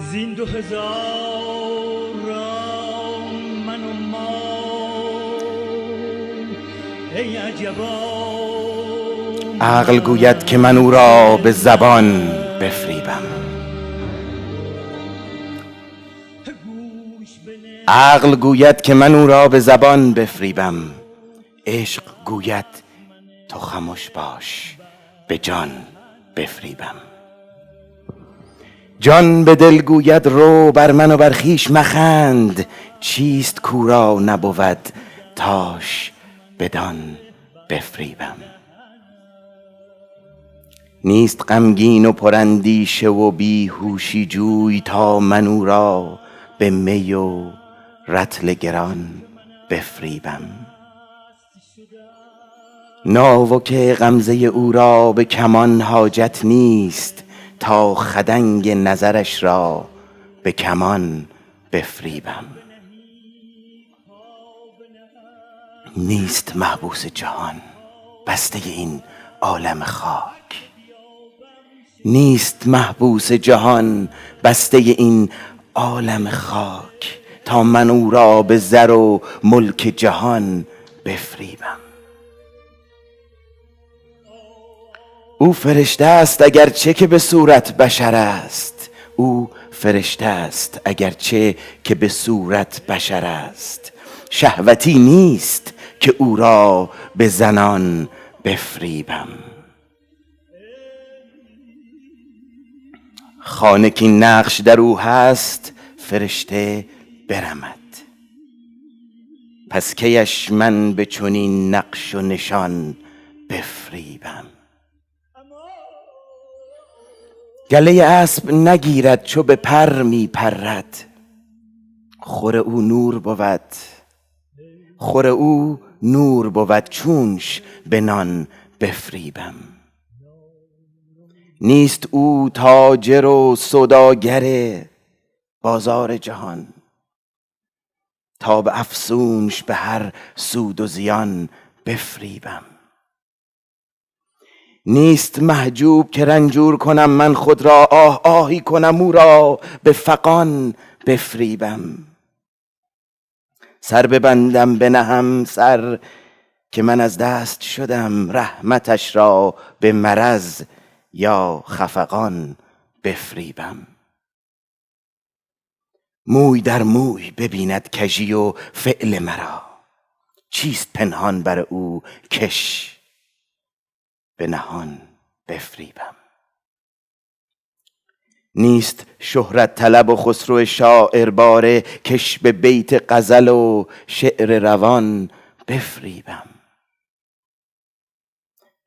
زین 2000 من و ما ای عجبا. عقل گوید که من او را به زبان بفریبم. عقل گوید که من او را به زبان بفریبم. عشق گوید تو خموش باش به جان بفریبم. جان به دل گوید رو بر من و بر خویش مخند. چیست کو را نبود تاش بدان بفریبم. نیست غمگین و پراندیشه و بیهوشی جوی تا من او را به می و رطل گران بفریبم. ناوک غمزه او را به کمان حاجت نیست تا خدنگ نظرش را به کمان بفریبم. نیست محبوس جهان بسته این عالم خاک. نیست محبوس جهان بسته این عالم خاک تا من او را به زر و ملک جهان بفریبم. او فرشته است اگرچه که به صورت بشر است. او فرشته است اگرچه که به صورت بشر است. شهوتی نیست که او را به زنان بفریبم. خانه که نقش در او هست فرشته برمد. پس کیش من به چنین نقش و نشان بفریبم. گله اسب نگیرد چو به پر می پرد. خور او نور بود. خور او نور بود چونش به نان بفریبم. نیست او تاجر و سوداگر بازار جهان تا به افسونش به هر سود و زیان بفریبم. نیست محجوب که رنجور کنم من خود را. آه آهی کنم او را به فغان بفریبم. سر ببندم بنهم سر که من از دست شدم. رحمتش را به مرض یا خفقان بفریبم. موی در موی ببیند کژی و فعل مرا. چیست پنهان بر او کش به نهان بفریبم. نیست شهرت طلب و خسرو شاعر باره کش به بیت غزل و شعر روان بفریبم.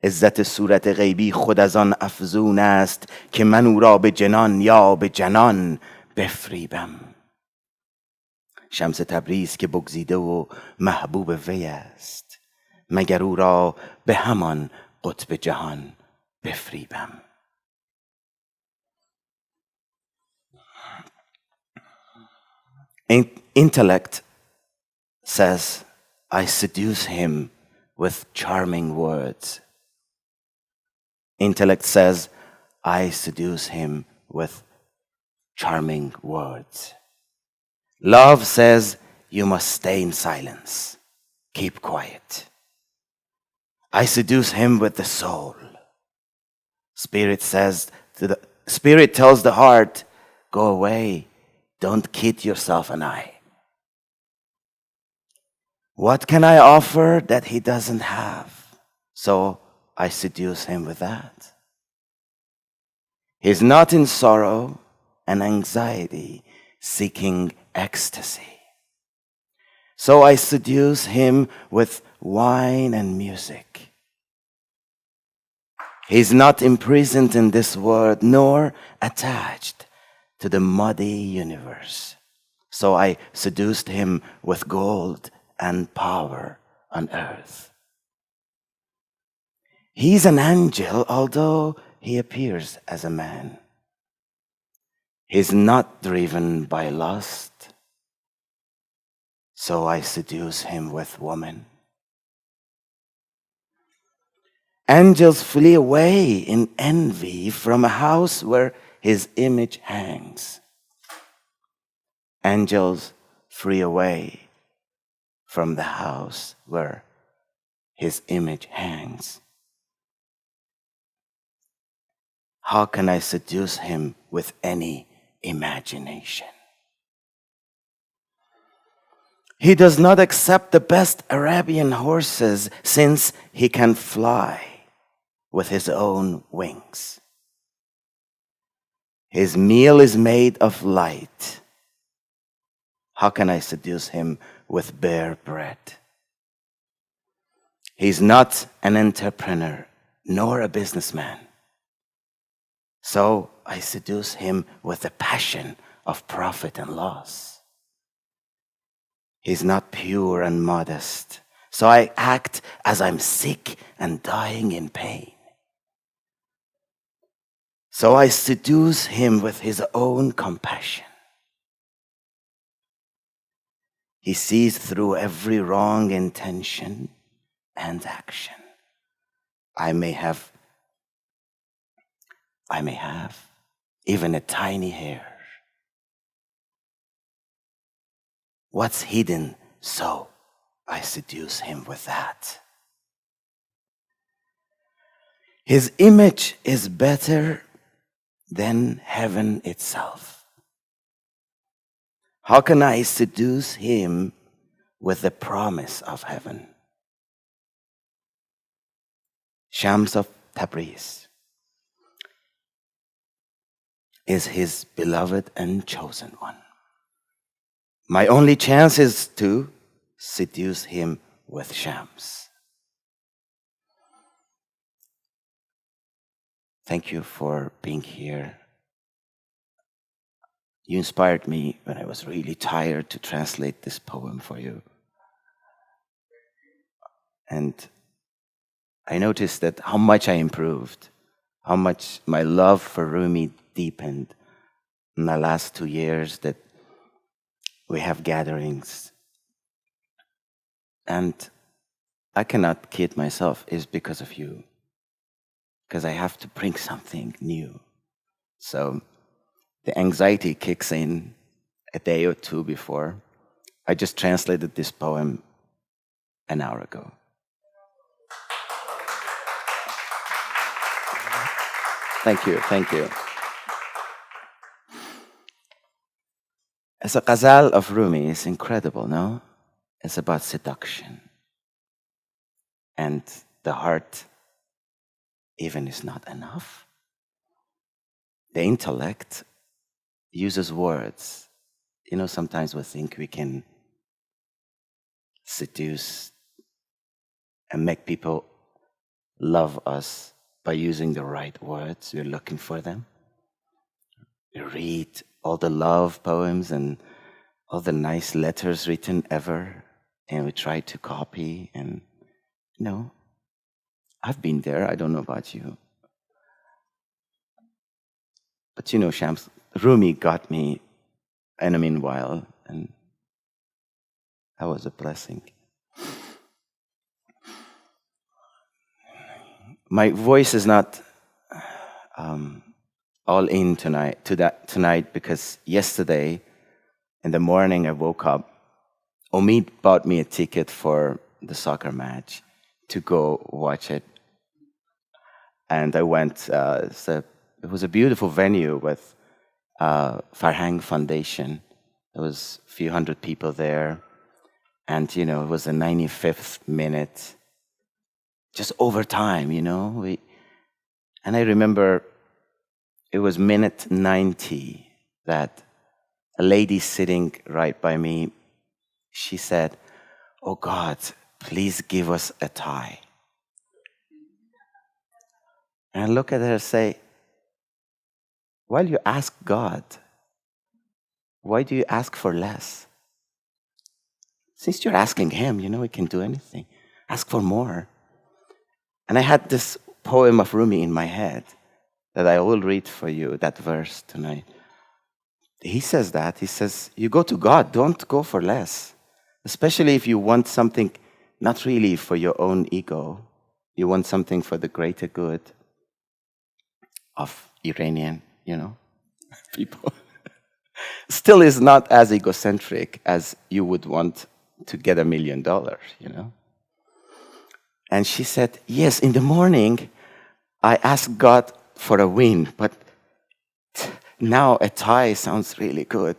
عزت صورت غیبی خود از آن افزون است که من او را به جنان یا به جنان بفریبم. شمس تبریز که بگزیده و محبوب وی است مگر او را به همان قطب جهان بفریبم. Intellect says, I seduce him with charming words. Intellect says, I seduce him with charming words. Love says, you must stay in silence. Keep quiet. I seduce him with the soul. Spirit tells the heart, go away. Don't kid yourself and I. What can I offer that he doesn't have? So I seduce him with that. He's not in sorrow and anxiety, seeking ecstasy. So I seduce him with wine and music. He's not imprisoned in this world, nor attached to the muddy universe. So I seduced him with gold and power on earth. He's an angel, although he appears as a man. He's not driven by lust. So I seduce him with woman. Angels flee away in envy from a house where his image hangs. angels flee away from the house where his image hangs. How can I seduce him with any imagination? He does not accept the best Arabian horses, since he can fly with his own wings. His meal is made of light. How can I seduce him with bare bread? He's not an entrepreneur nor a businessman. So I seduce him with the passion of profit and loss. He's not pure and modest. So I act as I'm sick and dying in pain. So I seduce him with his own compassion. He sees through every wrong intention and action. I may have even a tiny hair. What's hidden? So I seduce him with that. His image is better than heaven itself. How can I seduce him with the promise of heaven? Shams of Tabriz is his beloved and chosen one. My only chance is to seduce him with Shams. Thank you for being here. You inspired me when I was really tired to translate this poem for you. And I noticed that how much I improved, how much my love for Rumi deepened in the last 2 years that we have gatherings. And I cannot kid myself, it's because of you. Because I have to bring something new. So the anxiety kicks in a day or two before. I just translated this poem an hour ago. Thank you, thank you. As a ghazal of Rumi is incredible, no? It's about seduction. And the heart even is not enough. The intellect uses words. You know, sometimes we think we can seduce and make people love us by using the right words. We're looking for them. We read all the love poems and all the nice letters written ever, and we try to copy. And, you know, I've been there. I don't know about you. But you know, Shams, Rumi got me in a meanwhile, and that was a blessing. My voice is not all in tonight because yesterday in the morning I woke up. Omid bought me a ticket for the soccer match to go watch it, and I went. It was a beautiful venue with Farhang Foundation. There was a few hundred people there, and you know it was the 95th minute. Just overtime, you know. And I remember it was minute 90 that a lady sitting right by me, she said, "Oh God, please give us a tie." And I look at her and say, "Well, you ask God. Why do you ask for less? Since you're asking him, you know he can do anything. Ask for more." And I had this poem of Rumi in my head that I will read for you, that verse tonight. He says that. He says, you go to God, don't go for less. Especially if you want something not really for your own ego. You want something for the greater good of Iranian, you know, people. still is not as egocentric as you would want to get $1 million, you know? And she said, yes, in the morning, I asked God for a win, but now a tie sounds really good.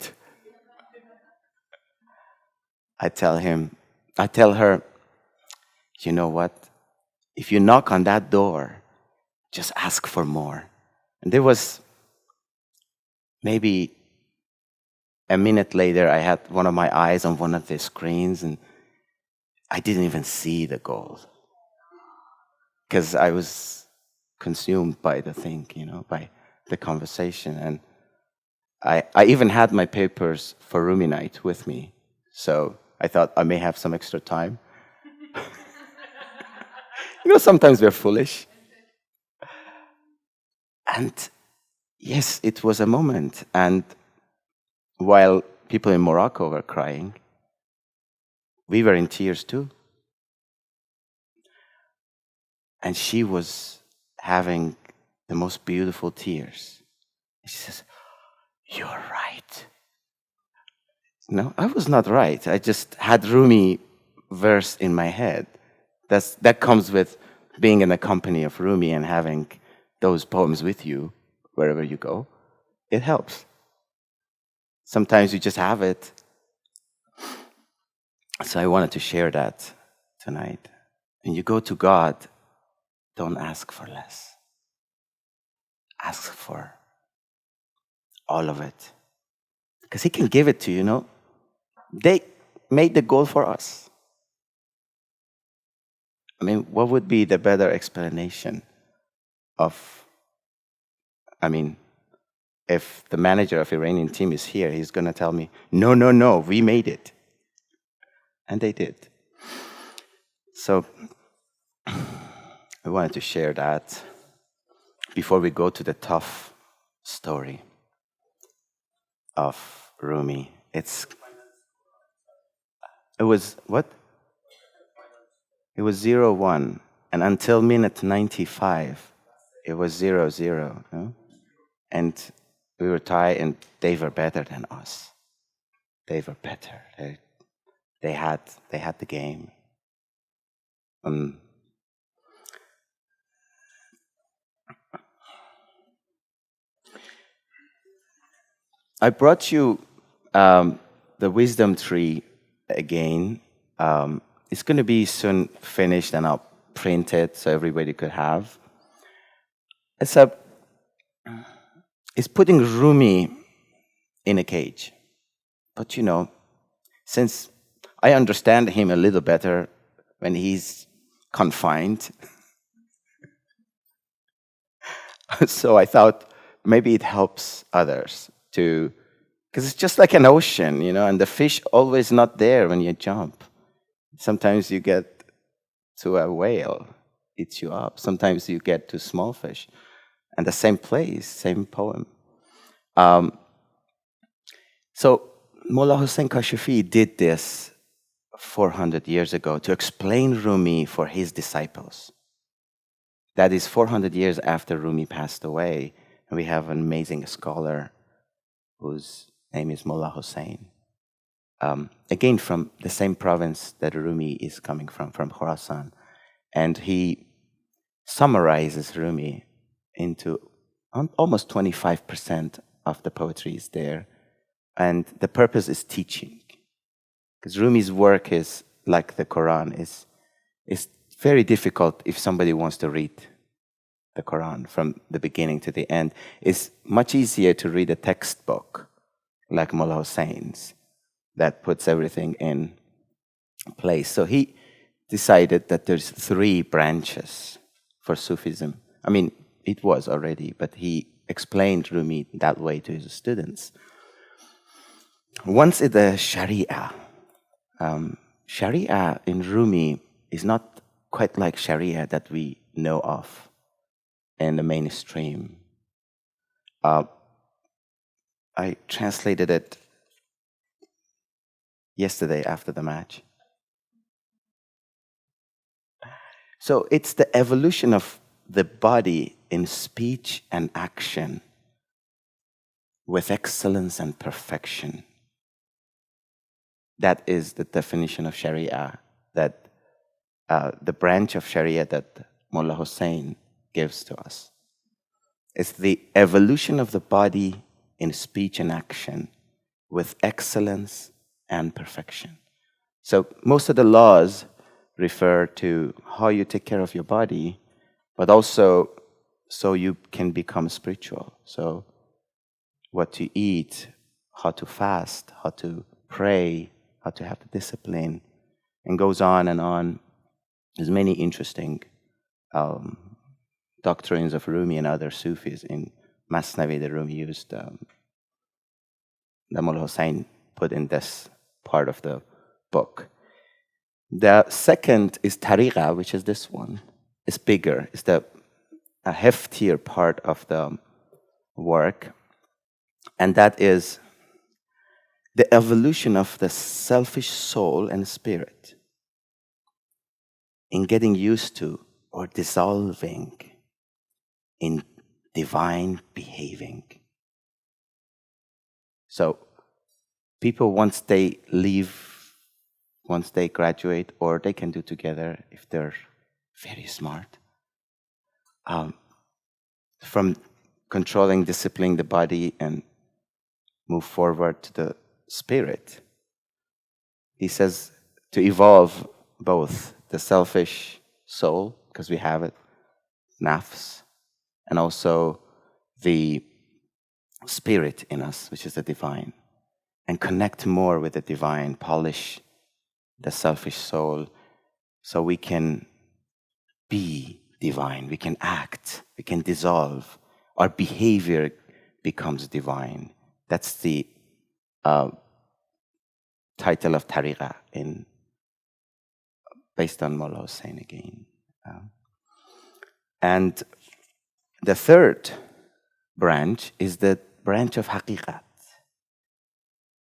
I tell her, you know what? If you knock on that door, just ask for more. And there was maybe a minute later, I had one of my eyes on one of the screens, and I didn't even see the gold because I was consumed by the thing, you know, by the conversation. And I even had my papers for Rumi night with me. So I thought I may have some extra time. You know, sometimes we're foolish. And yes, it was a moment. And while people in Morocco were crying, we were in tears too. And she was having the most beautiful tears. She says, you're right. No, I was not right. I just had Rumi verse in my head. That comes with being in the company of Rumi and having those poems with you wherever you go. It helps. Sometimes you just have it. So I wanted to share that tonight. When you go to God, don't ask for less. Ask for all of it. Because He can give it to you, you know. They made the goal for us. I mean, what would be the better explanation of, if the manager of Iranian team is here, he's going to tell me, no, we made it. And they did. So I wanted to share that before we go to the tough story of Rumi. It was what? It was 0-1. And until minute 95, it was 0-0. No? And we were tied, and they were better than us. They were better. They had the game. I brought you the wisdom tree again. It's going to be soon finished, and I'll print it so everybody could have. It's putting Rumi in a cage. But you know, since I understand him a little better when he's confined, so I thought maybe it helps others to, because it's just like an ocean, you know, and the fish always not there when you jump. Sometimes you get to a whale, eats you up. Sometimes you get to small fish. And the same place, same poem. So Mullah Hussein Kashifi did this 400 years ago to explain Rumi for his disciples. That is 400 years after Rumi passed away. And we have an amazing scholar whose name is Mullah Hussein. Again, from the same province that Rumi is coming from Khorasan. And he summarizes Rumi into almost 25% of the poetry is there. And the purpose is teaching. Because Rumi's work is like the Quran. It's very difficult if somebody wants to read the Quran from the beginning to the end. It's much easier to read a textbook like Mullah Hussein's that puts everything in place. So he decided that there's 3 branches for Sufism. I mean, it was already, but he explained Rumi that way to his students. Once is the Sharia. Sharia in Rumi is not quite like Sharia that we know of in the mainstream. I translated it yesterday after the match. So it's the evolution of the body in speech and action with excellence and perfection. That is the definition of Sharia, that the branch of Sharia that Mullah Hussein gives to us. It's the evolution of the body in speech and action with excellence and perfection. So most of the laws refer to how you take care of your body, but also so you can become spiritual. So what to eat, how to fast, how to pray, how to have discipline, and goes on and on. There's many interesting doctrines of Rumi and other Sufis in Masnavi that Rumi used, that Mullah Hussein put in this part of the book. The second is Tariqa, which is this one. It's bigger. It's a heftier part of the work. And that is the evolution of the selfish soul and spirit in getting used to or dissolving in divine behaving. So people, once they leave, once they graduate, or they can do together if they're very smart, from controlling, disciplining the body and move forward to the spirit. He says to evolve both the selfish soul, because we have it, nafs, and also the spirit in us, which is the divine, and connect more with the divine, polish the selfish soul so we can be divine, we can act, we can dissolve. Our behavior becomes divine. That's the title of Tariqa, based on Mullah Hussein again. And the third branch is the branch of Haqiqat,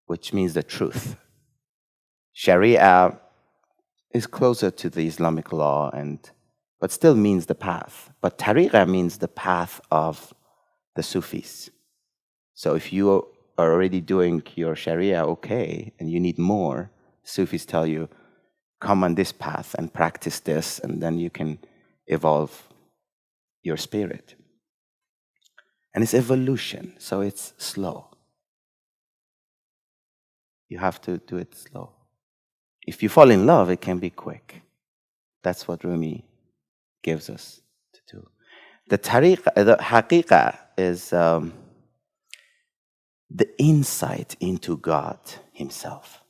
which means the truth. Sharia is closer to the Islamic law, but still means the path. But Tariqa means the path of the Sufis. So if you are already doing your Sharia okay, and you need more, Sufis tell you, come on this path and practice this, and then you can evolve your spirit. And it's evolution, so it's slow. You have to do it slow. If you fall in love, it can be quick. That's what Rumi gives us to do. The haqiqa is the insight into God himself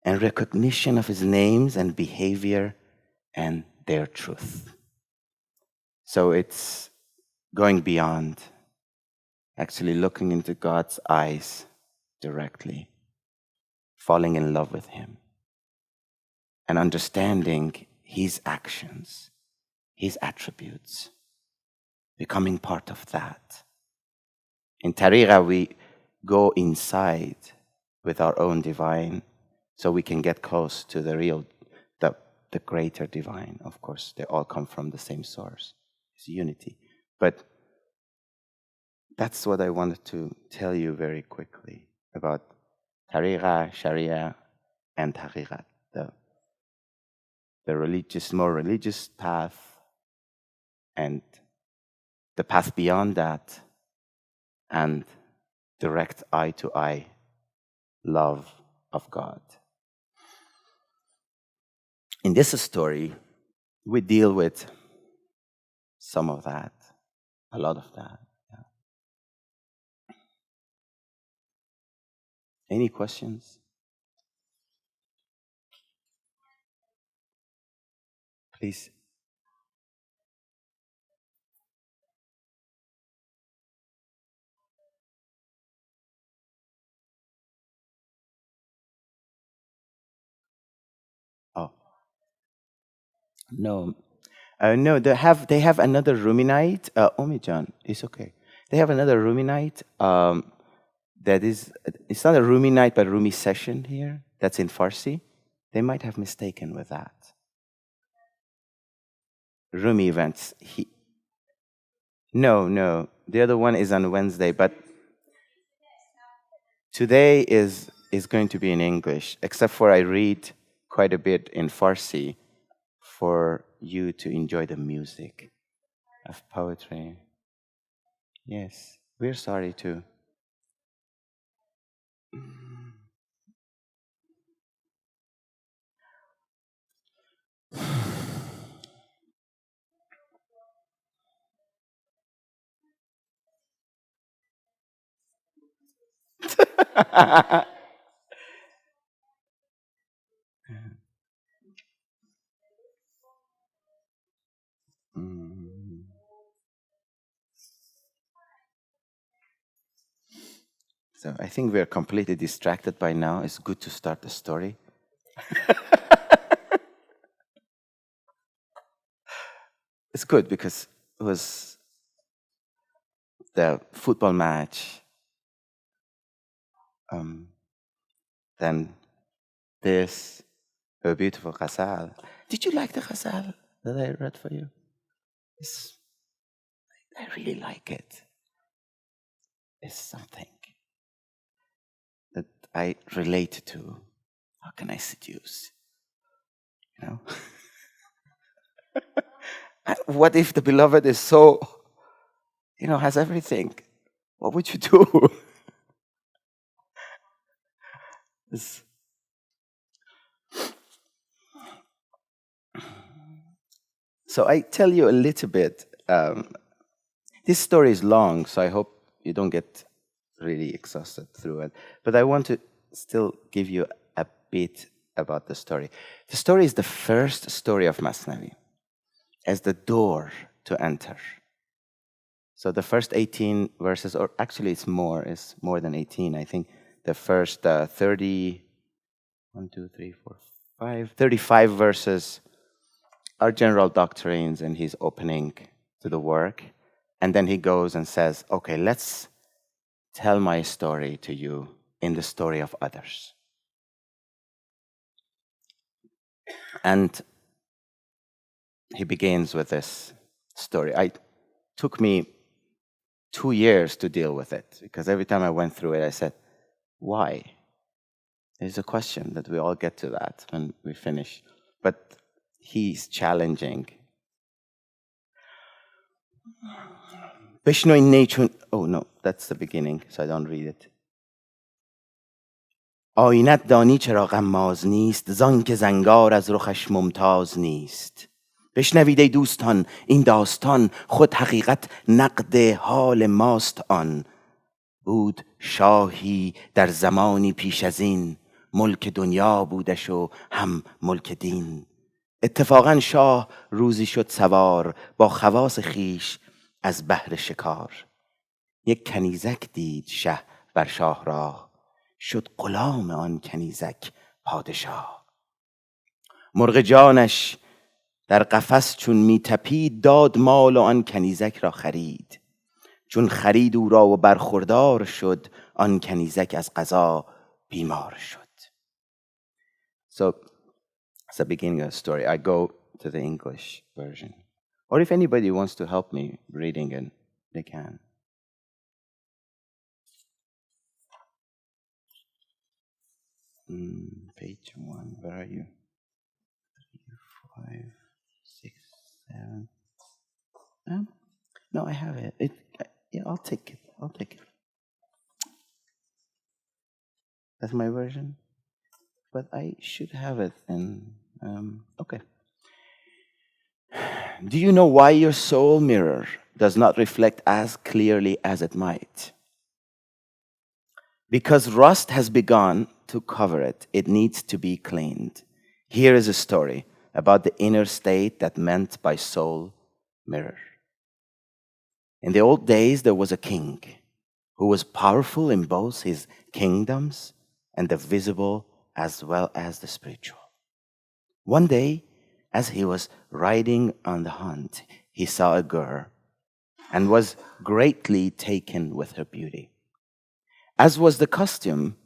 and recognition of his names and behavior and their truth. So it's going beyond actually looking into God's eyes directly, falling in love with him, and understanding his actions, his attributes, becoming part of that. In Tariqa, we go inside with our own divine so we can get close to the real, the greater divine. Of course, they all come from the same source. It's unity. But that's what I wanted to tell you very quickly about Tariqa, Sharia, and Haqiqat, the religious, more religious path, and the path beyond that, and direct eye-to-eye love of God. In this story, we deal with some of that, a lot of that. Yeah. Any questions? Please. Oh, no. No, they have another Rumi night. Omijan, it's okay. They have another Rumi night. That is, it's not a Rumi night, but Rumi session here. That's in Farsi. They might have mistaken with that. Rumi events. No. The other one is on Wednesday, but Today is going to be in English, except for I read quite a bit in Farsi for you to enjoy the music of poetry. Yes, we're sorry too. Mm. So I think we're completely distracted by now. It's good to start the story. It's good because it was the football match, then this, a beautiful ghazal. Did you like the ghazal that I read for you? It's, I really like it. It's something that I relate to. How can I seduce? You know? What if the beloved is so, has everything? What would you do? It's- So I tell you a little bit. This story is long, so I hope you don't get really exhausted through it. But I want to still give you a bit about the story. The story is the first story of Masnavi as the door to enter. So the first 18 verses, or actually it's more than 18. I think the first 35 verses are general doctrines and he's opening to the work. And then he goes and says, okay, let's tell my story to you in the story of others. And he begins with this story. It took me 2 years to deal with it because every time I went through it, I said, why? There's a question that we all get to that when we finish. But he's challenging. بشنو این چون oh no, that's the beginning, so I don't read it. آینت دانی چرا غماز نیست زان که زنگار از رخش ممتاز نیست. بشنوید ای دوستان این داستان خود حقیقت نقد حال ماست آن. بود شاهی در زمانی پیش از این ملک دنیا بودش و هم ملک دین. اتفاقا شاه روزی شد سوار با خواص خیش از بهر شکار. یک کنیزک دید شه بر شاه راه شد غلام آن کنیزک پادشاه. مرغ جانش در قفس چون می تپید داد مال و آن کنیزک را خرید. چون خرید او را و برخوردار شد آن کنیزک از قضا بیمار شد. So, it's the beginning of the story. I go to the English version. Or if anybody wants to help me reading it, they can. Page 1, where are you? 3, 5, 6, 7. No, I have it. Yeah, I'll take it. That's my version. But I should have it in. Okay. Do you know why your soul mirror does not reflect as clearly as it might? Because rust has begun to cover it. It needs to be cleaned. Here is a story about the inner state that meant by soul mirror. In the old days, there was a king who was powerful in both his kingdoms and the visible as well as the spiritual. One day, as he was riding on the hunt, he saw a girl and was greatly taken with her beauty. As was the custom,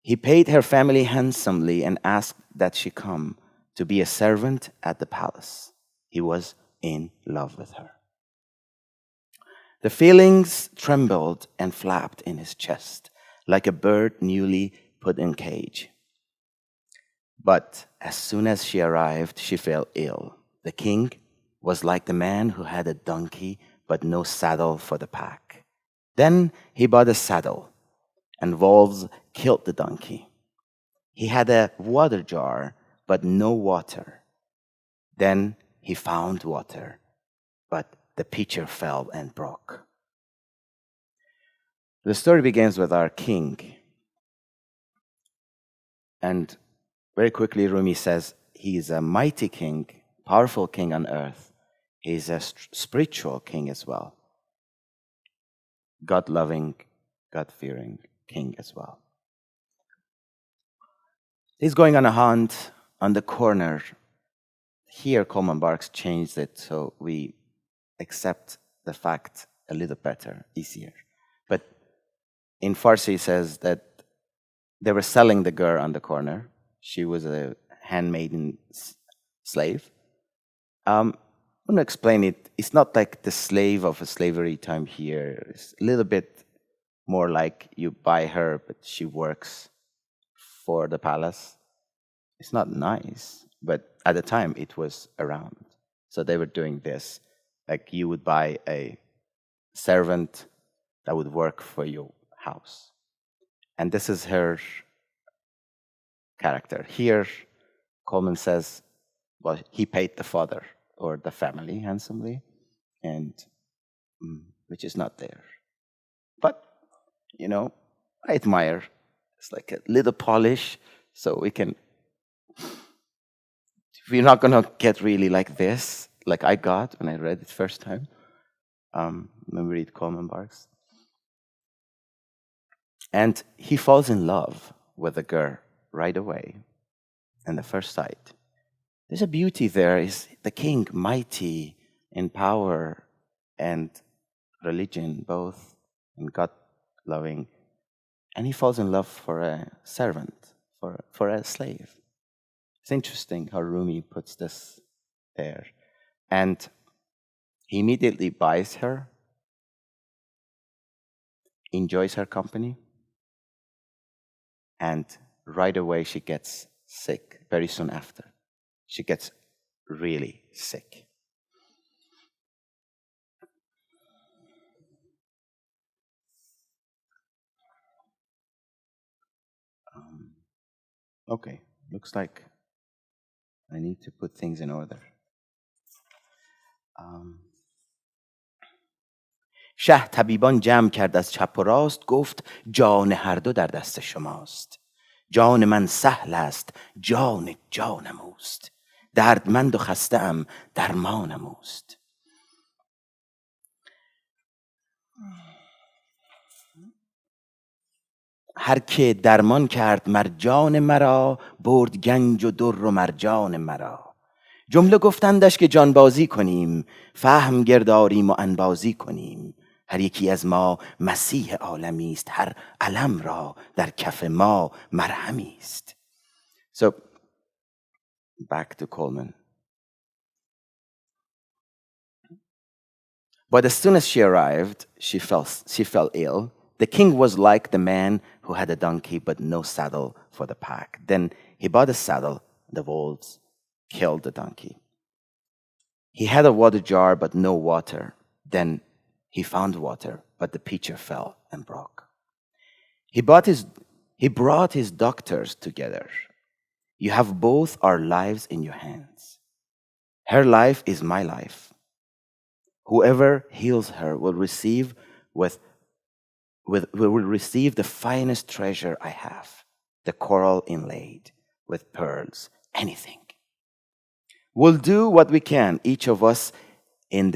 he paid her family handsomely and asked that she come to be a servant at the palace. He was in love with her. The feelings trembled and flapped in his chest like a bird newly put in cage. But as soon as she arrived, she fell ill. The king was like the man who had a donkey but no saddle for the pack. Then he bought a saddle, and wolves killed the donkey. He had a water jar but no water. Then he found water, but the pitcher fell and broke. The story begins with our king. And very quickly, Rumi says he is a mighty king, powerful king on earth. He is a spiritual king as well. God-loving, God-fearing king as well. He's going on a hunt on the corner. Here, Coleman Barks changed it so we accept the fact a little better, easier. But in Farsi, it says that they were selling the girl on the corner. She was a handmaiden slave. I'm going to explain it. It's not like the slave of a slavery time here. It's a little bit more like you buy her, but she works for the palace. It's not nice, but at the time it was around. So they were doing this. Like you would buy a servant that would work for your house. And this is her character. Here, Coleman says, well, he paid the father or the family handsomely, and which is not there. But, you know, I admire. It's like a little polish, so we can. We're not going to get really like this, like I got when I read it first time. When we read Coleman Barks. And he falls in love with the girl right away in the first sight. There's a beauty there. Is the king mighty in power and religion, both, and God-loving. And he falls in love for a servant, for a slave. It's interesting how Rumi puts this there. And he immediately buys her, enjoys her company, and right away she gets sick, very soon after. She gets really sick. Okay, looks like I need to put things in order. شه طبیبان جمع کرد از چپ و راست، گفت جان هر دو در دست شماست. جان من سهل است، جان جانم اوست. دردمند و خسته ام، درمانم اوست. هر که درمان کرد مرجان مرا، برد گنج و در و مرجان مرا. جمله گفتندش که جانبازی کنیم، فهم گرداریم و انبازی کنیم. هر یکی از ما مسیح عالمی است، هر علم را در کف ما مرهمی است. So, back to Coleman. But as soon as she arrived, she fell ill. The king was like the man who had a donkey but no saddle for the pack. Then he bought a saddle. The wolves killed the donkey. He had a water jar but no water. Then he found water, but the pitcher fell and broke. He brought his doctors together. You have both our lives in your hands. Her life is my life. Whoever heals her will receive the finest treasure I have, the coral inlaid with pearls, anything. We'll do what we can, each of us is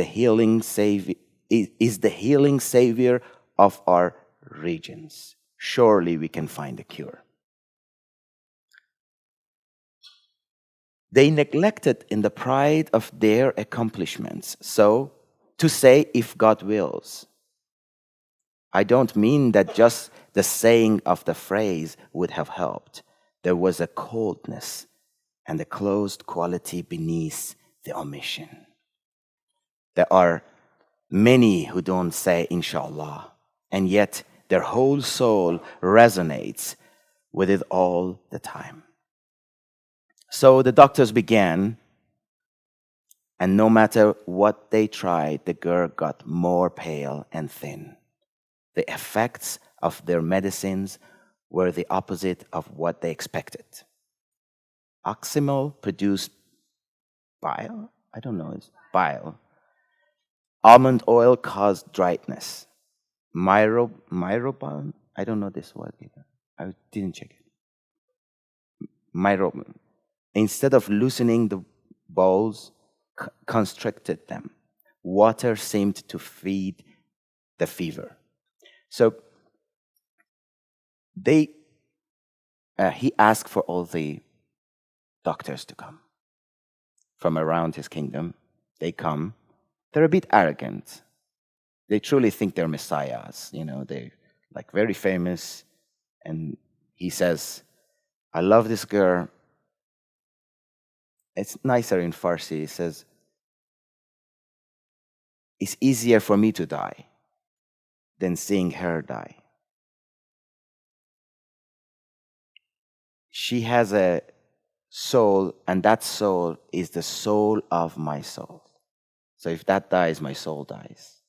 the healing savior of our regions. Surely we can find a cure. They neglected in the pride of their accomplishments. So, to say if God wills. I don't mean that just the saying of the phrase would have helped. There was a coldness and a closed quality beneath the omission. There are many who don't say inshallah, and yet their whole soul resonates with it all the time. So the doctors began, and no matter what they tried, the girl got more pale and thin. The effects of their medicines were the opposite of what they expected. Oxymol produced bile. I don't know, it's bile. Almond oil caused dryness. Myrobalm, I don't know this word either. I didn't check it. Myrobalm. Instead of loosening the bowels, constricted them. Water seemed to feed the fever. So he asked for all the doctors to come from around his kingdom. They come. They're a bit arrogant. They truly think they're messiahs. They're like very famous. And he says, I love this girl. It's nicer in Farsi. He says, it's easier for me to die than seeing her die. She has a soul, and that soul is the soul of my soul. So if that dies, my soul dies.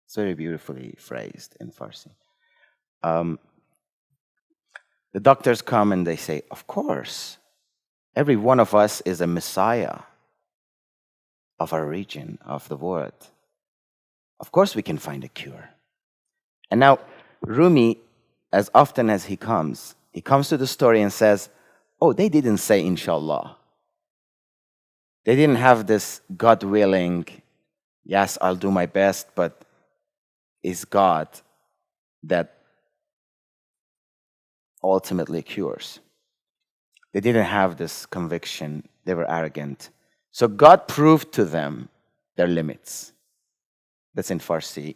It's very beautifully phrased in Farsi. The doctors come and they say, of course, every one of us is a messiah of our region, of the world. Of course we can find a cure. And now, Rumi, as often as he comes to the story and says, oh, they didn't say inshallah. They didn't have this God willing, yes, I'll do my best, but it's God that ultimately cures. They didn't have this conviction. They were arrogant. So God proved to them their limits. That's in Farsi.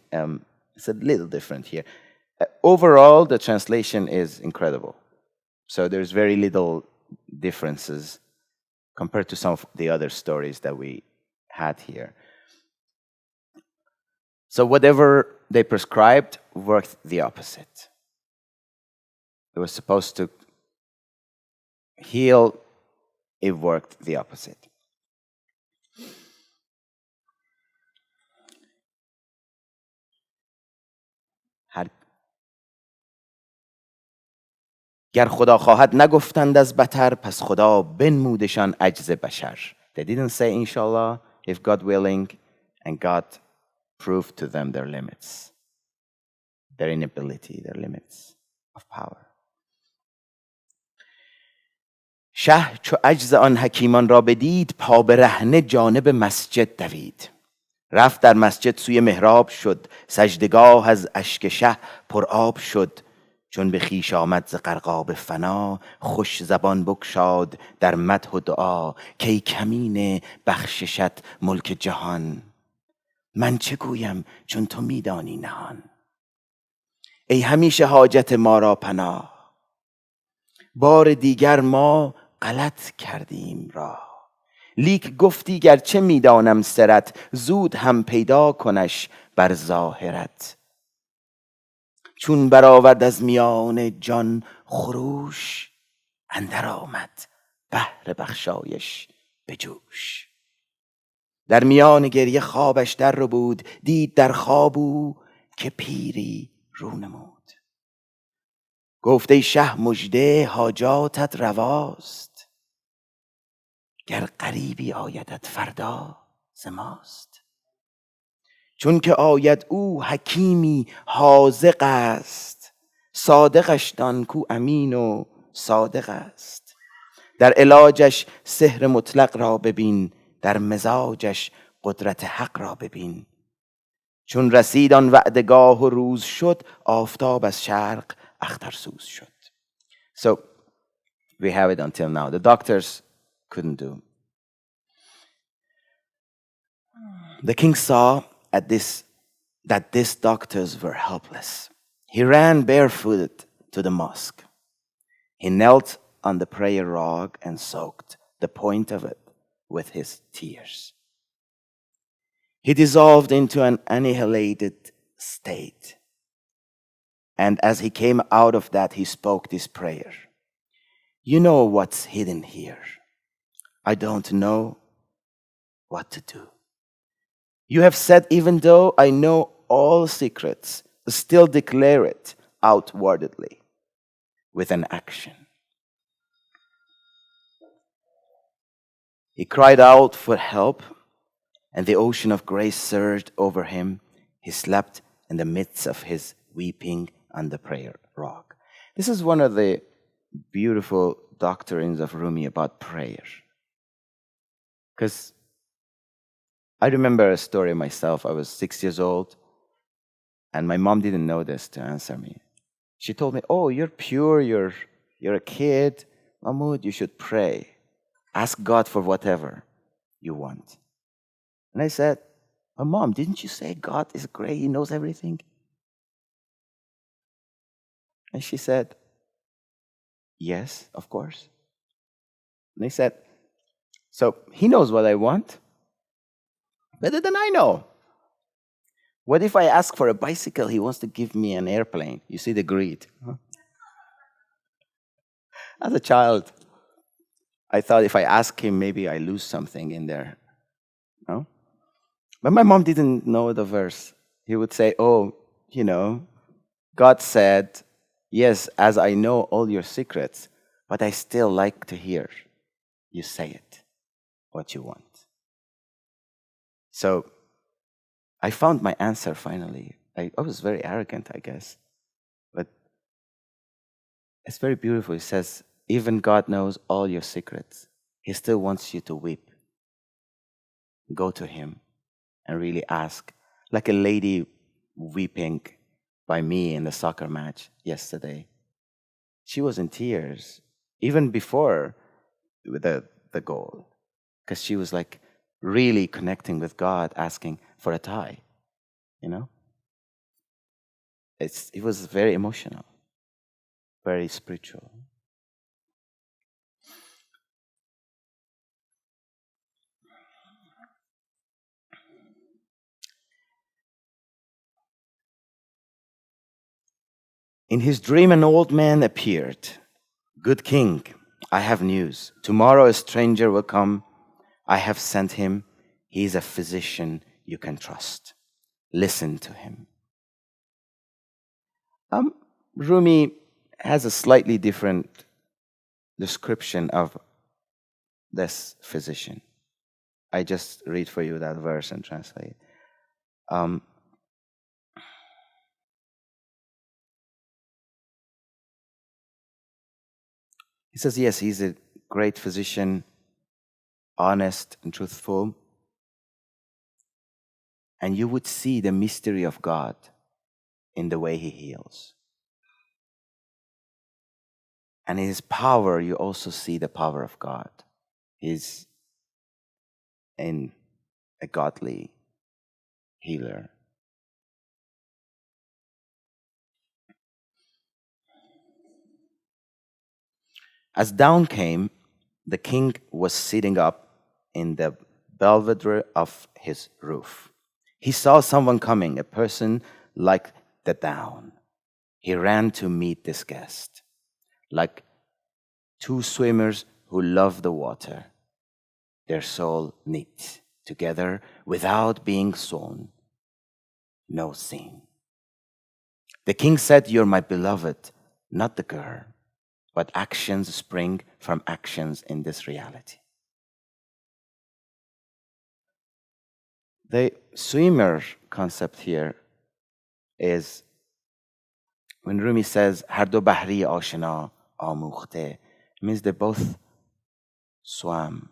It's a little different here. Overall, the translation is incredible. So there's very little differences compared to some of the other stories that we had here. So whatever they prescribed worked the opposite. It was supposed to heal, it worked the opposite. گر خدا خواهد نگفتند از بتر پس خدا بنمودشان عجز بشر. They didn't say inshallah, if God willing, and God proved to them their limits, their inability, their limits of power. شه چو عجز آن حکیمان را بدید پا برهنه جانب مسجد دوید. رفت در مسجد سوی محراب شد سجدگاه از اشک شه پر آب شد. چون به خویش آمد ز غرقاب فنا خوش زبان بگشاد در مدح و دعا کی کمین بخششت ملک جهان. من چه گویم چون تو میدانی نهان. ای همیشه حاجت ما را پناه بار دیگر ما غلط کردیم راه. لیک گفتی گرچه میدانم سرت زود هم پیدا کنش بر ظاهرت. چون برآورد از میان جان خروش اندر آمد بحر بخشایش به جوش. در میان گریه خوابش در رو بود دید در خواب او که پیری رو نمود. گفت ای شه مژده حاجاتت رواست گر غریبی آیدت فردا ز ماست. چون که آید او حکیمی حاذق است صادقش دان کو امین و صادق است. در علاجش سحر مطلق را ببین در مزاجش قدرت حق را ببین. چون رسید آن وعدگاه و روز شد آفتاب از شرق اخترسوز شد. So we have it until now. The doctors couldn't do. The king saw that these doctors were helpless. He ran barefooted to the mosque. He knelt on the prayer rug and soaked the point of it with his tears. He dissolved into an annihilated state. And as he came out of that, he spoke this prayer. You know what's hidden here. I don't know what to do. You have said, even though I know all secrets, still declare it outwardly with an action. He cried out for help, and the ocean of grace surged over him. He slept in the midst of his weeping on the prayer rock. This is one of the beautiful doctrines of Rumi about prayer. Because I remember a story myself. I was 6 years old, and my mom didn't know this to answer me. She told me, oh, you're pure, you're a kid. Mahmoud, you should pray. Ask God for whatever you want. And I said, Mom, didn't you say God is great? He knows everything. And she said, yes, of course. And I said, so he knows what I want better than I know. What if I ask for a bicycle? He wants to give me an airplane. You see the greed. As a child, I thought if I ask him, maybe I lose something in there. No? But my mom didn't know the verse. He would say, oh, God said, yes, as I know all your secrets, but I still like to hear you say it, what you want. So I found my answer finally. I was very arrogant, I guess. But it's very beautiful. It says, even God knows all your secrets. He still wants you to weep. Go to him and really ask. Like a lady weeping by me in the soccer match yesterday. She was in tears, even before the goal. Because she was like really connecting with God, asking for a tie. It was very emotional, very spiritual. In his dream, an old man appeared. Good king, I have news. Tomorrow a stranger will come. I have sent him. He is a physician you can trust. Listen to him. Rumi has a slightly different description of this physician. I just read for you that verse and translate. He says, yes, he's a great physician, honest and truthful. And you would see the mystery of God in the way he heals. And in his power, you also see the power of God. He's a godly healer. As dawn came, the king was sitting up in the belvedere of his roof. He saw someone coming, a person like the dawn. He ran to meet this guest, like two swimmers who love the water, their soul knit together without being sewn, no sin. The king said, you're my beloved, not the girl, but actions spring from actions in this reality. The swimmer concept here is when Rumi says, Har do bahri ashna amukhte, it means they both swam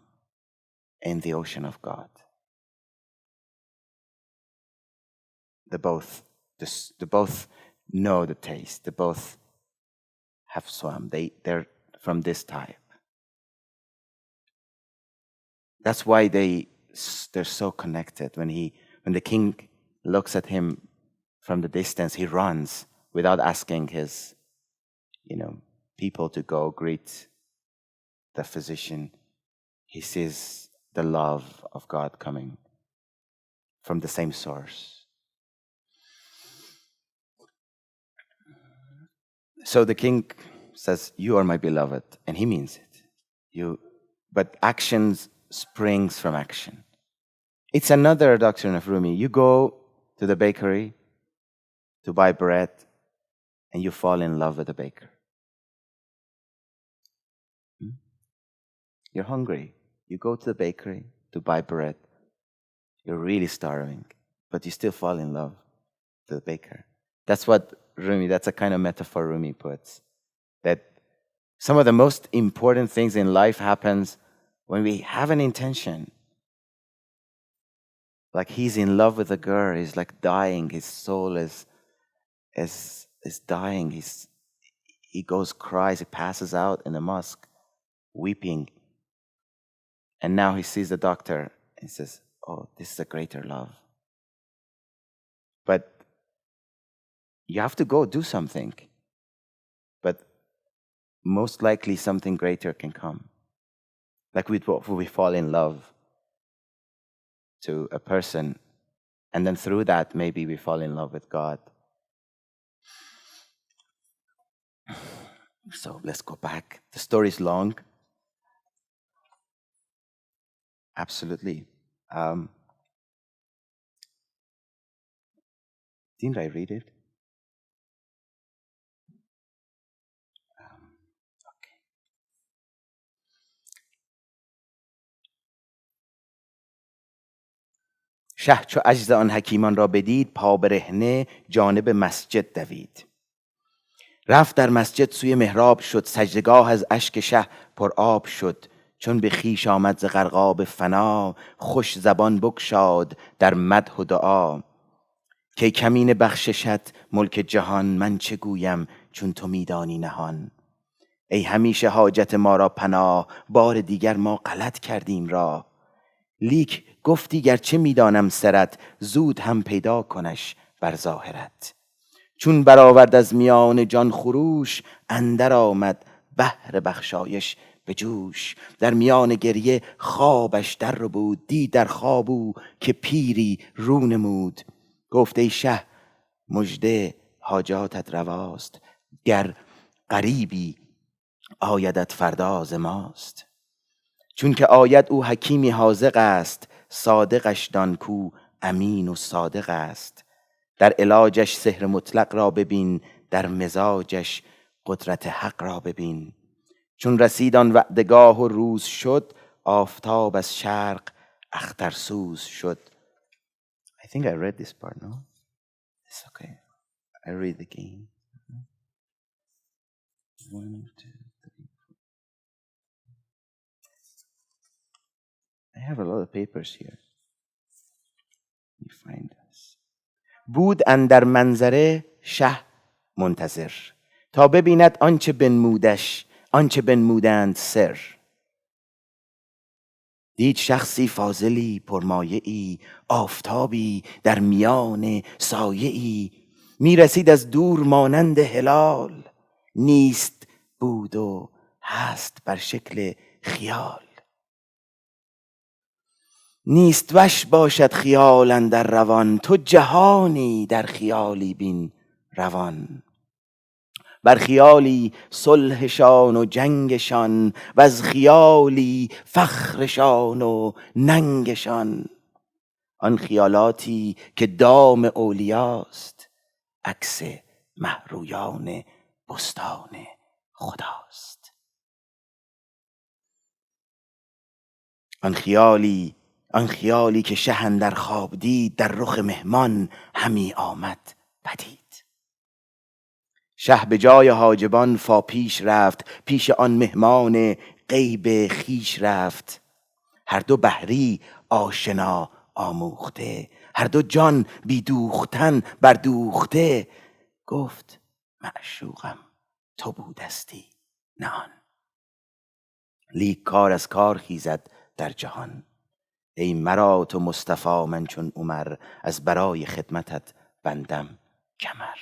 in the ocean of God. They both know the taste. They both have swam. They're from this type. That's why they're so connected. When the king looks at him from the distance, he runs without asking his, people to go greet the physician. He sees the love of God coming from the same source. So the king says, "You are my beloved," and he means it. But actions springs from action. It's another doctrine of Rumi. You go to the bakery to buy bread, and you fall in love with the baker. You're hungry. You go to the bakery to buy bread. You're really starving, but you still fall in love with the baker. That's a kind of metaphor Rumi puts. That some of the most important things in life happens when we have an intention. Like he's in love with a girl, he's like dying, his soul is dying. He cries, he passes out in the mosque, weeping. And now he sees the doctor and says, "Oh, this is a greater love." But you have to go do something. But most likely something greater can come. Like we fall in love to a person, and then through that, maybe we fall in love with God. So let's go back. The story is long. Absolutely. Didn't I read it? Okay. شه چو عجز آن حکیمان را بدید، پا برهنه جانب مسجد دوید. رفت در مسجد سوی محراب شد، سجدگاه از اشک شه پر آب شد. چون به خویش آمد ز غرقاب فنا، خوش زبان بگشاد در مدح و دعا. که کمین بخششت ملک جهان، من چه گویم چون تو میدانی نهان. ای همیشه حاجت ما را پناه، بار دیگر ما غلط کردیم راه. لیک گفتی گرچه میدانم سرت، زود هم پیدا کنش بر ظاهرت. چون برآورد از میان جان خروش، اندر آمد بحر بخشایش به جوش. در میان گریه خوابش در ربود، دید در خواب او که پیری رو نمود. گفت ای شه مژده حاجاتت رواست، گر غریبی آیدت فردا ز ماست. چون که آید او حکیمی حاذق است، صادقش دان کو امین و صادق است. در علاجش سحر مطلق را ببین، در مزاجش قدرت حق را ببین. چون رسید آن وعدگاه و روز شد، آفتاب از شرق اخترسوز شد. I think I read this part, no? It's okay. I read again. 1, 2, 3. I have a lot of papers here. Let me find this. بود اندر منظره شه منتظر، تا ببیند آنچه بنمودش، آنچه بنمودند سر. دید شخصی فاضلی پرمایه‌ای، آفتابی در میان سایه‌ای. میرسید از دور مانند هلال، نیست بود و هست بر شکل خیال. نیست وش باشد خیال اندر روان، تو جهانی در خیالی بین روان. بر خیالی صلحشان و جنگشان، و از خیالی فخرشان و ننگشان. آن خیالاتی که دام اولیاست، عکس مهرویان بستان خداست. آن خیالی که شه اندر خواب دید، در رخ مهمان همی آمد پدید. شه به جای حاجبان فا پیش رفت، پیش آن مهمان غیب خویش رفت. هر دو بحری آشنا آموخته، هر دو جان بی دوختن بردوخته. گفت معشوقم تو بودستی نه آن، لیک کار از کار خیزد در جهان. ای مرا تو مصطفی من چون عمر، از برای خدمتت بندم کمر.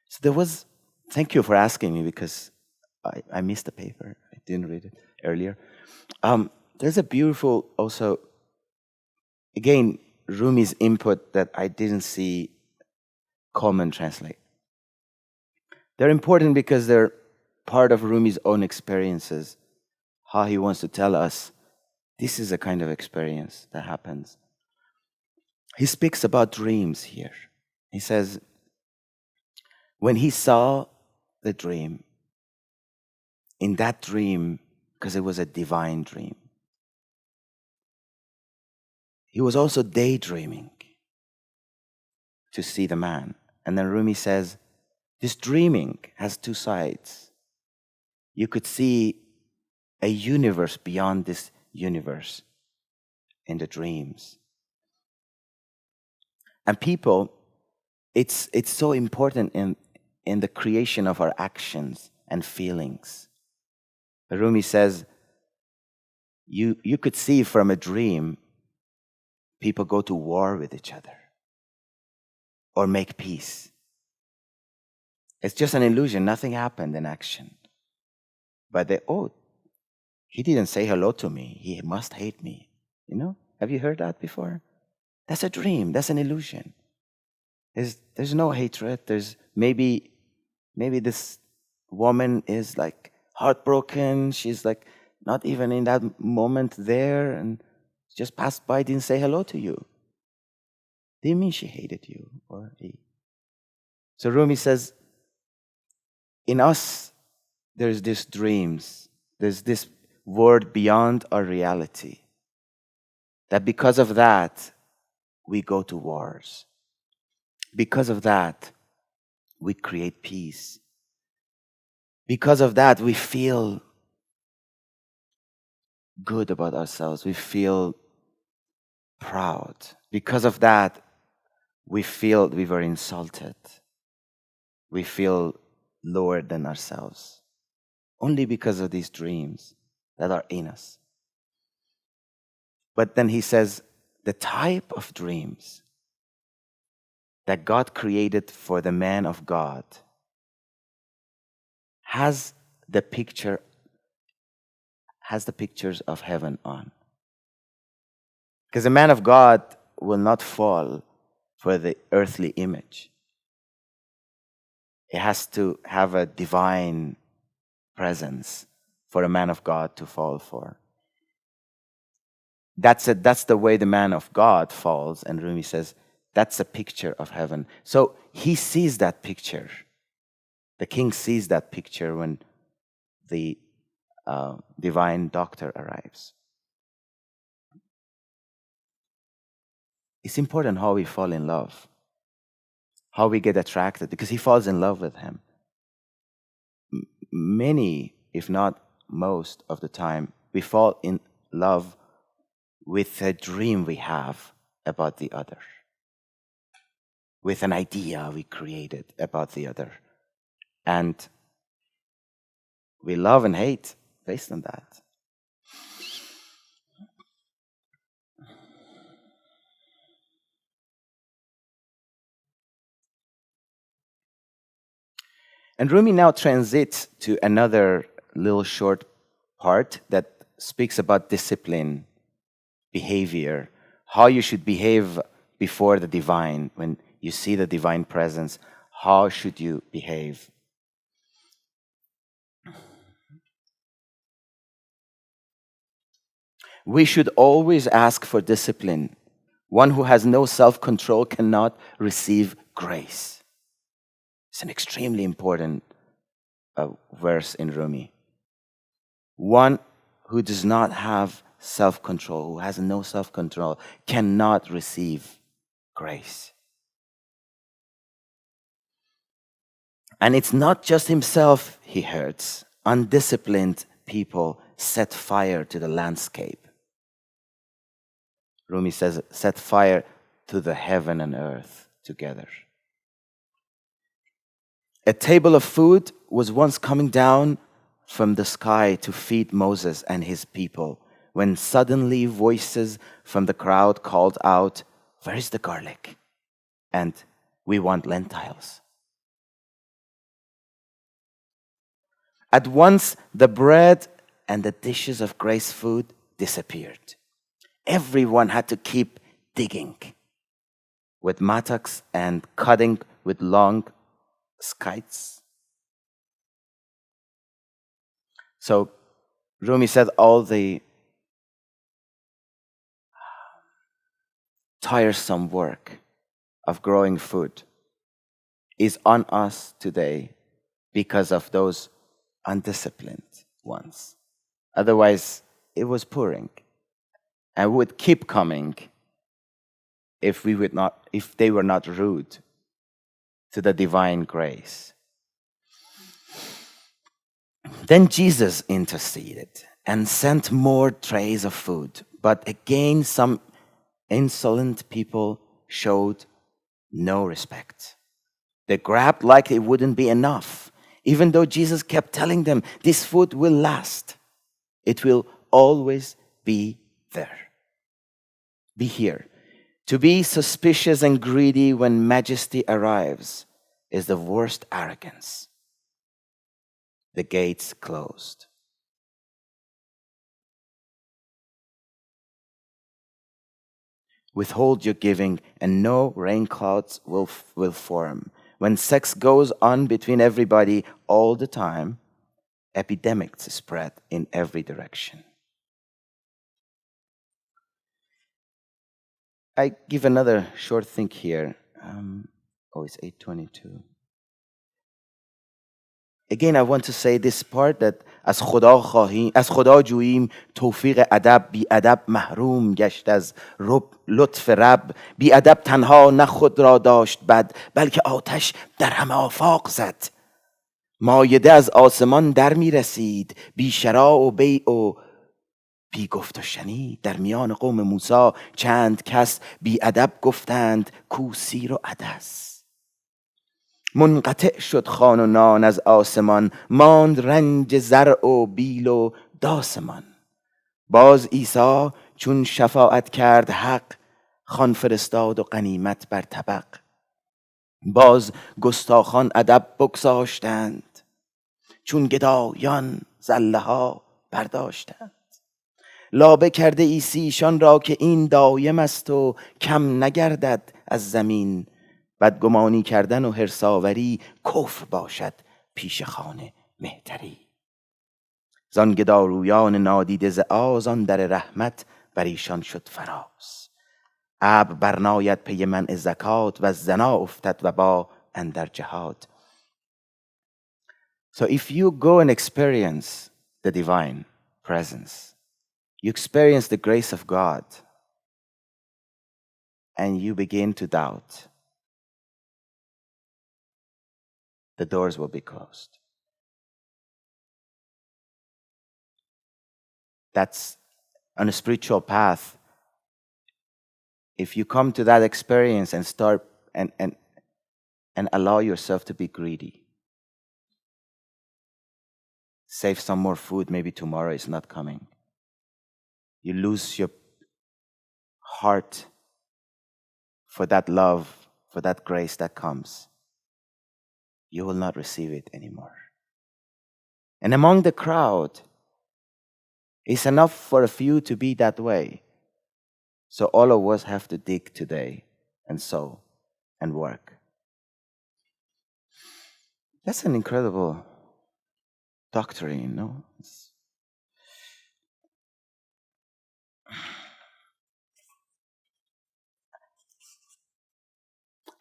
So there was, thank you for asking me because I missed the paper. I didn't read it earlier. There's a beautiful also, again, Rumi's input that I didn't see Coleman translate. They're important because they're part of Rumi's own experiences, how he wants to tell us this is a kind of experience that happens. He speaks about dreams here. He says, when he saw the dream, in that dream, because it was a divine dream, he was also daydreaming to see the man. And then Rumi says, this dreaming has two sides. You could see a universe beyond this universe in the dreams. And people, it's so important in the creation of our actions and feelings. Rumi says, you could see from a dream, people go to war with each other or make peace. It's just an illusion. Nothing happened in action. But he didn't say hello to me. He must hate me. Have you heard that before? That's a dream. That's an illusion. There's no hatred. There's maybe this woman is like heartbroken. She's like not even in that moment there and just passed by, didn't say hello to you. Didn't mean she hated you or he. So Rumi says, in us, there's these dreams. There's this world beyond our reality. That because of that, we go to wars. Because of that, we create peace. Because of that, we feel good about ourselves. We feel proud. Because of that, we feel we were insulted. We feel lower than ourselves. Only because of these dreams that are in us. But then he says, the type of dreams that God created for the man of God has the pictures of heaven on. Because the man of God will not fall for the earthly image. He has to have a divine presence for a man of God to fall for. That's the way the man of God falls, and Rumi says, that's a picture of heaven. So he sees that picture. The king sees that picture when the divine doctor arrives. It's important how we fall in love, how we get attracted, because he falls in love with him. Many, if not most of the time, we fall in love with a dream we have about the other, with an idea we created about the other. And we love and hate based on that. And Rumi now transits to another little short part that speaks about discipline, behavior, how you should behave before the divine. When you see the divine presence, how should you behave? We should always ask for discipline. One who has no self-control cannot receive grace. It's an extremely important verse in Rumi. One who does not have self-control, who has no self-control, cannot receive grace. And it's not just himself he hurts. Undisciplined people set fire to the landscape. Rumi says, set fire to the heaven and earth together. A table of food was once coming down from the sky to feed Moses and his people, when suddenly voices from the crowd called out, "Where is the garlic?" And "We want lentils." At once, the bread and the dishes of grace food disappeared. Everyone had to keep digging with mattocks and cutting with long scythes So Rumi said all the tiresome work of growing food is on us today because of those undisciplined ones. Otherwise, it was pouring and would keep coming if they were not rude to the divine grace. Then Jesus interceded and sent more trays of food. But again, some insolent people showed no respect. They grabbed like it wouldn't be enough, even though Jesus kept telling them, this food will last. It will always be there. Be here. To be suspicious and greedy when majesty arrives is the worst arrogance. The gates closed. Withhold your giving, and no rain clouds will form. When sex goes on between everybody all the time, epidemics spread in every direction. I give another short thing here. It's 8:22. Again, I want to say this part that از خدا جوییم توفیق ادب بی ادب محروم گشت از لطف رب بی ادب تنها نه خود را داشت بد بلکه آتش در همه آفاق زد مایده از آسمان در می رسید بی شراع و بیع و بی گفت و شنید در میان قوم موسی چند کس بی ادب گفتند کو سیر و عدس منقطع شد خوان و نان از آسمان ماند رنج زرع و بیل و داسمان باز عیسی چون شفاعت کرد حق خوان فرستاد و غنیمت بر طبق باز گستاخان ادب بگذاشتند چون گدایان زله ها برداشتند لابه کرده عیسی ایشان را که این دایم است و کم نگردد از زمین بدگمانی کردن و حرصاوری کفر باشد پیش خانه مهتری زان گدارویان نادیده ز آز آن در رحمت بر ایشان شد فراز ابر برناید پی منع زکات و زنا افتد و با اندر جهاد. So if you go and experience the divine presence, you experience the grace of God, and you begin to doubt, the doors will be closed. That's on a spiritual path. If you come to that experience and start and allow yourself to be greedy, save some more food, maybe tomorrow is not coming. You lose your heart for that love, for that grace that comes. You will not receive it anymore. And among the crowd, it's enough for a few to be that way. So all of us have to dig today and sow and work. That's an incredible doctrine, no?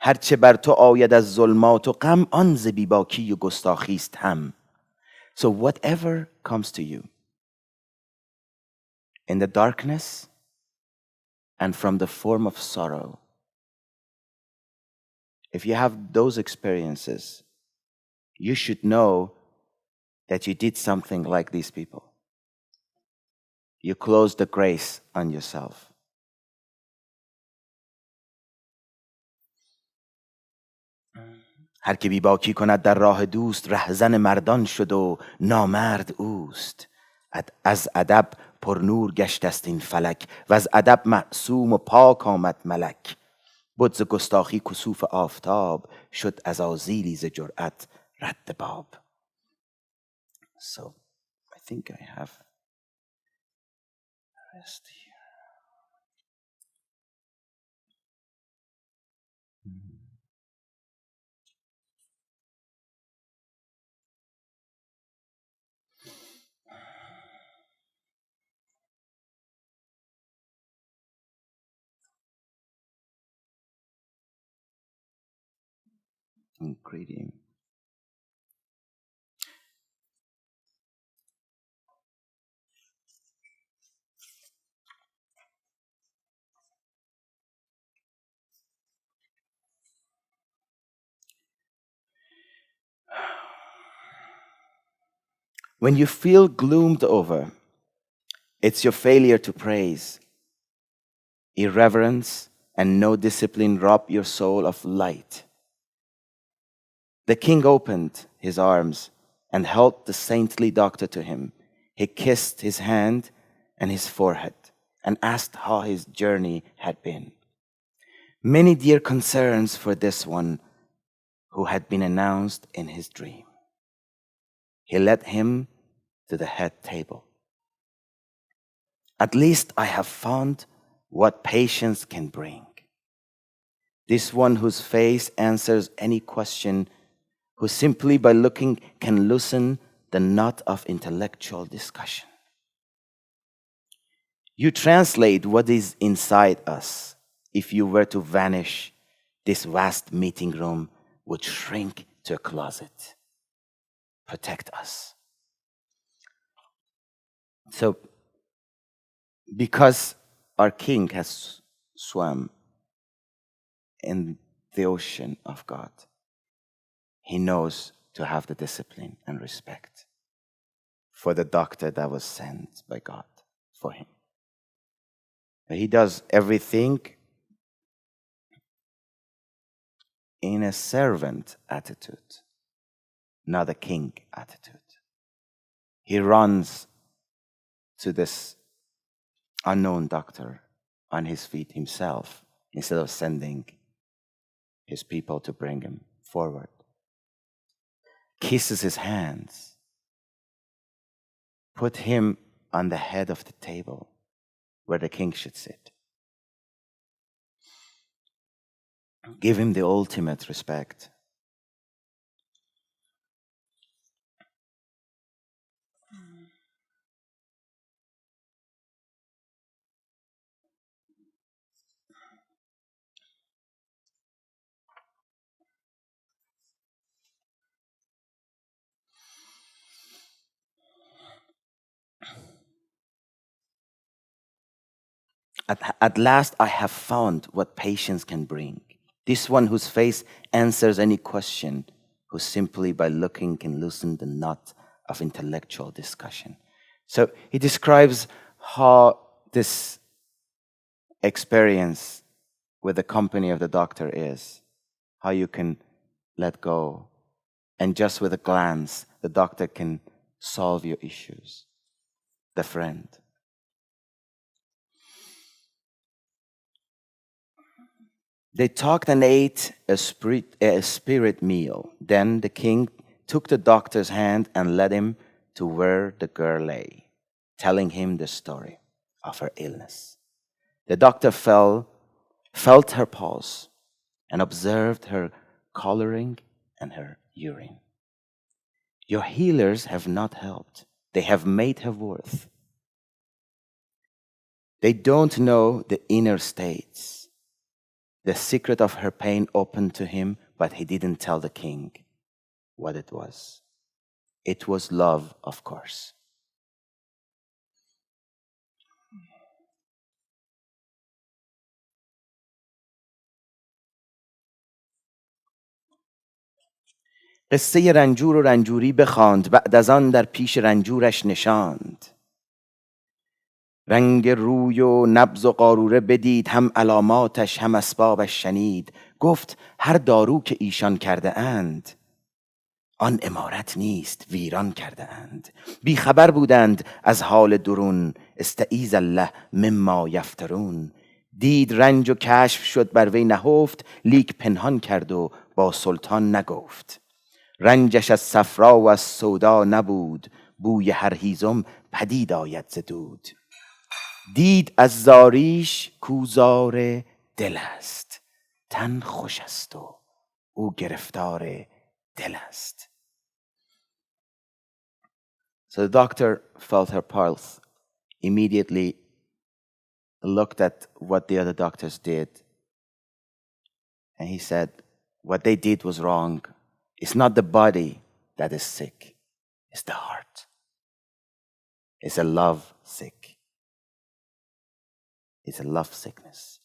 هرچه بر تو آید از ظلمات و غم آن ز بیباکی و گستاخی است هم. So whatever comes to you in the darkness and from the form of sorrow, if you have those experiences, you should know that you did something like these people. You closed the grace on yourself. هر که بیباکی کند در راه دوست رهزن مردان شد و نامرد اوست از ادب پر نور گشت است این فلک و از ادب معصوم و پاک آمد ملک بد ز گستاخی کسوف آفتاب شد عزازیلی ز جرأت رد باب. So I think I have the rest here. ingredient. When you feel gloomed over, it's your failure to praise. Irreverence and no discipline rob your soul of light. The king opened his arms and held the saintly doctor to him. He kissed his hand and his forehead and asked how his journey had been. Many dear concerns for this one who had been announced in his dream. He led him to the head table. At least I have found what patience can bring. This one whose face answers any question, who simply by looking can loosen the knot of intellectual discussion. You translate what is inside us. If you were to vanish, this vast meeting room would shrink to a closet. Protect us. So, because our king has swum in the ocean of God, he knows to have the discipline and respect for the doctor that was sent by God for him. He does everything in a servant attitude, not a king attitude. He runs to this unknown doctor on his feet himself instead of sending his people to bring him forward. Kisses his hands, put him on the head of the table where the king should sit. Give him the ultimate respect. At last I have found what patience can bring. This one whose face answers any question, who simply by looking can loosen the knot of intellectual discussion. So he describes how this experience with the company of the doctor is, how you can let go, and just with a glance, the doctor can solve your issues. The friend. They talked and ate a spirit meal. Then the king took the doctor's hand and led him to where the girl lay, telling him the story of her illness. The doctor felt her pulse and observed her coloring and her urine. Your healers have not helped. They have made her worse. They don't know the inner states. The secret of her pain opened to him, but he didn't tell the king what it was. It was love, of course. قصه رنجور و رنجوری بخواند، بعد از آن در پیش رنجورش نشاند. رنگ روی و نبض و قاروره بدید، هم علاماتش هم اسبابش شنید. گفت هر دارو که ایشان کرده اند، آن امارت نیست ویران کرده اند. بی خبر بودند از حال درون، استعیذ الله مما یفترون. دید رنج و کشف شد بر وی نهفت، لیک پنهان کرد و با سلطان نگفت. رنجش از صفرا و از سودا نبود، بوی هر هیزم پدید آید ز دود. دید از زاریش کوزار دل است، تن خوش است و او گرفتار دل است. So the doctor felt her pulse, immediately looked at what the other doctors did, and he said, what they did was wrong. It's not the body that is sick, it's the heart. It's a love sick. It's a love sickness.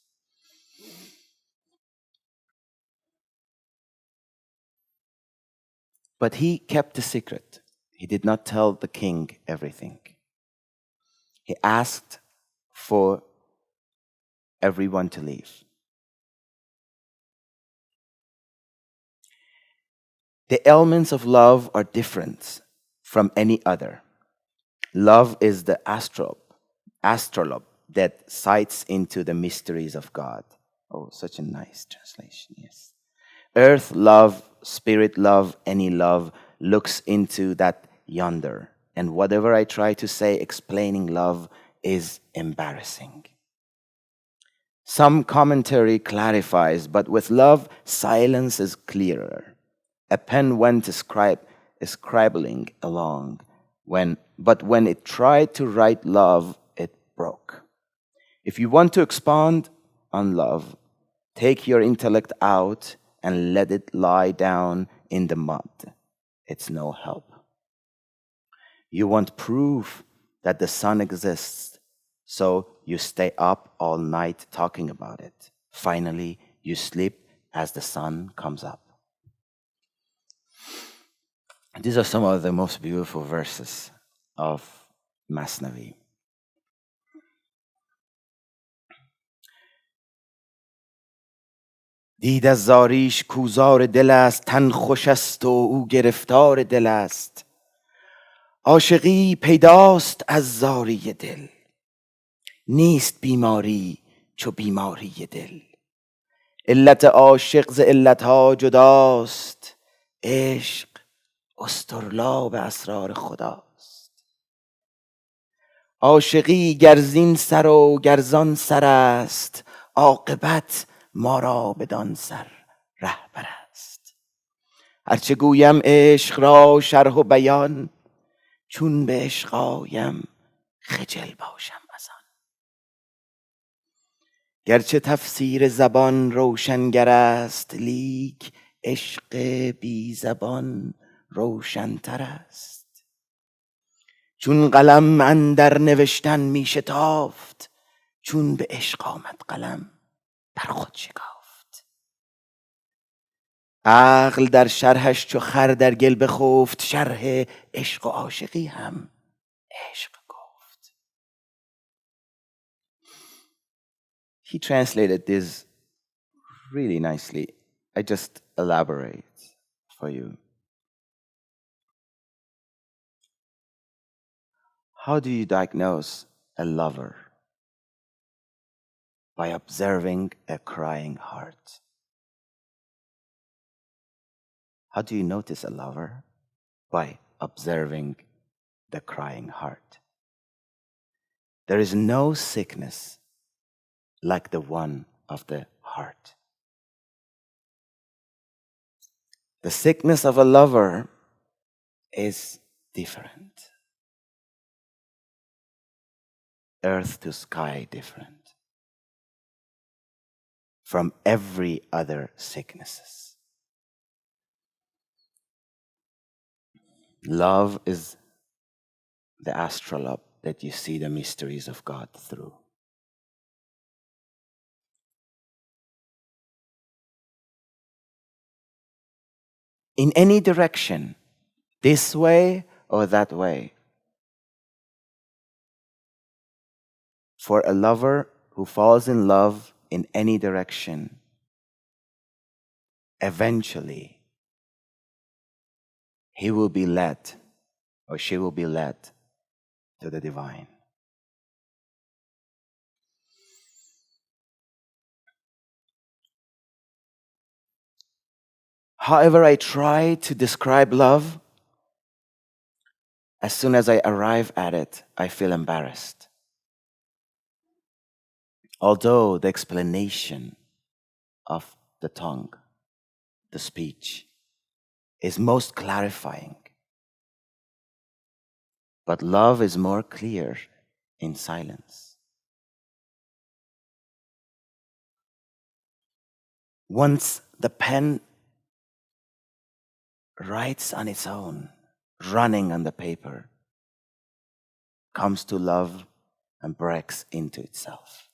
But he kept the secret. He did not tell the king everything. He asked for everyone to leave. The elements of love are different from any other. Love is the astrolabe that sights into the mysteries of God. Oh, such a nice translation, yes. Earth love, spirit love, any love looks into that yonder. And whatever I try to say explaining love is embarrassing. Some commentary clarifies, but with love, silence is clearer. A pen went scribbling along, but when it tried to write love, it broke. If you want to expand on love, take your intellect out and let it lie down in the mud. It's no help. You want proof that the sun exists, so you stay up all night talking about it. Finally, you sleep as the sun comes up. These are some of the most beautiful verses of Masnavi. دید از زاریش کوزار دل است، تن خوش است و او گرفتار دل است. عاشقی پیداست از زاری دل، نیست بیماری چو بیماری دل. علت عاشق ز علتها جداست، عشق اصطرلاب اسرار خداست. عاشقی گر زین سر و گر زان سر است، عاقبت ما را بدان سر رهبر است. هرچه گویم عشق را شرح و بیان، چون به عشق آیم خجل باشم از آن. گرچه تفسیر زبان روشنگر است، لیک عشق بی زبان روشنتر است. چون قلم اندر نوشتن می شتافت، چون به عشق آمد قلم بر خود شکافت. عقل در شرحش چو خر در گل بخفت، شرح عشق و عاشقی هم عشق گفت. He translated this really nicely. I just elaborate for you. How do you diagnose a lover? By observing a crying heart. How do you notice a lover? By observing the crying heart. There is no sickness like the one of the heart. The sickness of a lover is different. Earth to sky different from every other sicknesses. Love is the astrolabe that you see the mysteries of God through. In any direction, this way or that way. For a lover who falls in love in any direction, eventually he will be led or she will be led to the divine. However I try to describe love, as soon as I arrive at it, I feel embarrassed. Although the explanation of the tongue, the speech, is most clarifying, but love is more clear in silence. Once the pen writes on its own, running on the paper, comes to love and breaks into itself.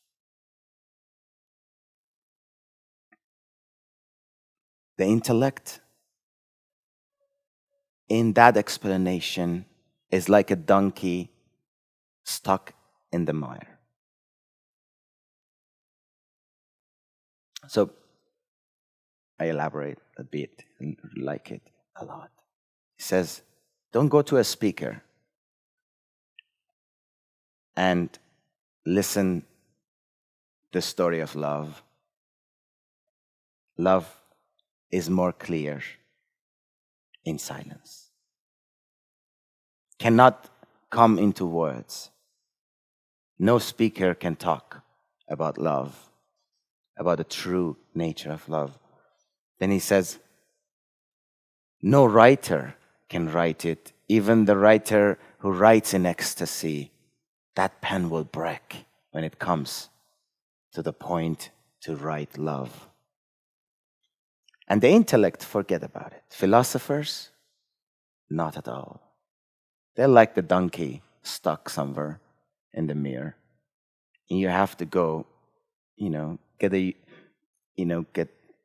The intellect in that explanation is like a donkey stuck in the mire. So I elaborate a bit, I like it a lot. He says, don't go to a speaker and listen the story of love. Love is more clear in silence. Cannot come into words. No speaker can talk about love, about the true nature of love. Then he says, no writer can write it. Even the writer who writes in ecstasy, that pen will break when it comes to the point to write love. And the intellect, forget about it. Philosophers, not at all. They're like the donkey stuck somewhere in the mirror. And you have to go,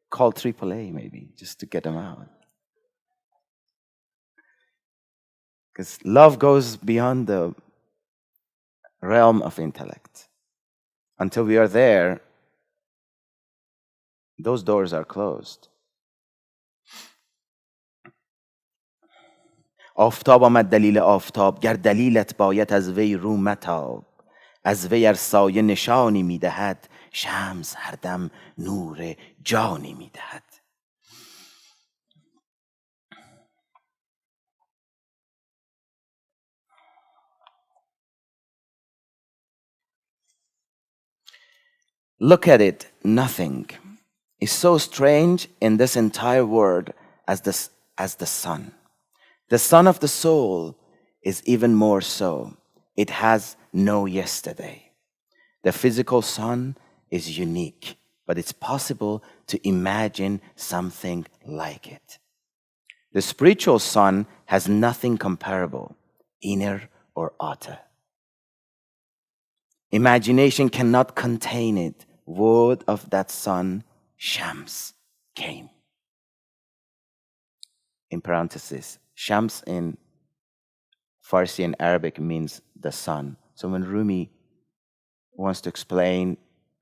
call AAA maybe, just to get them out. Because love goes beyond the realm of intellect. Until we are there, those doors are closed. آفتاب آمد دلیل آفتاب گر دلیلت باید از وی رو متاب از وی ار سایه نشانی میدهد شمس هر دم نور جانی میدهد. Look at it, nothing is so strange in this entire world as the sun. The sun of the soul is even more so. It has no yesterday. The physical sun is unique, but it's possible to imagine something like it. The spiritual sun has nothing comparable, inner or outer. Imagination cannot contain it. Word of that sun, Shams, came. In parenthesis, Shams in Farsi and Arabic means the sun. So when Rumi wants to explain,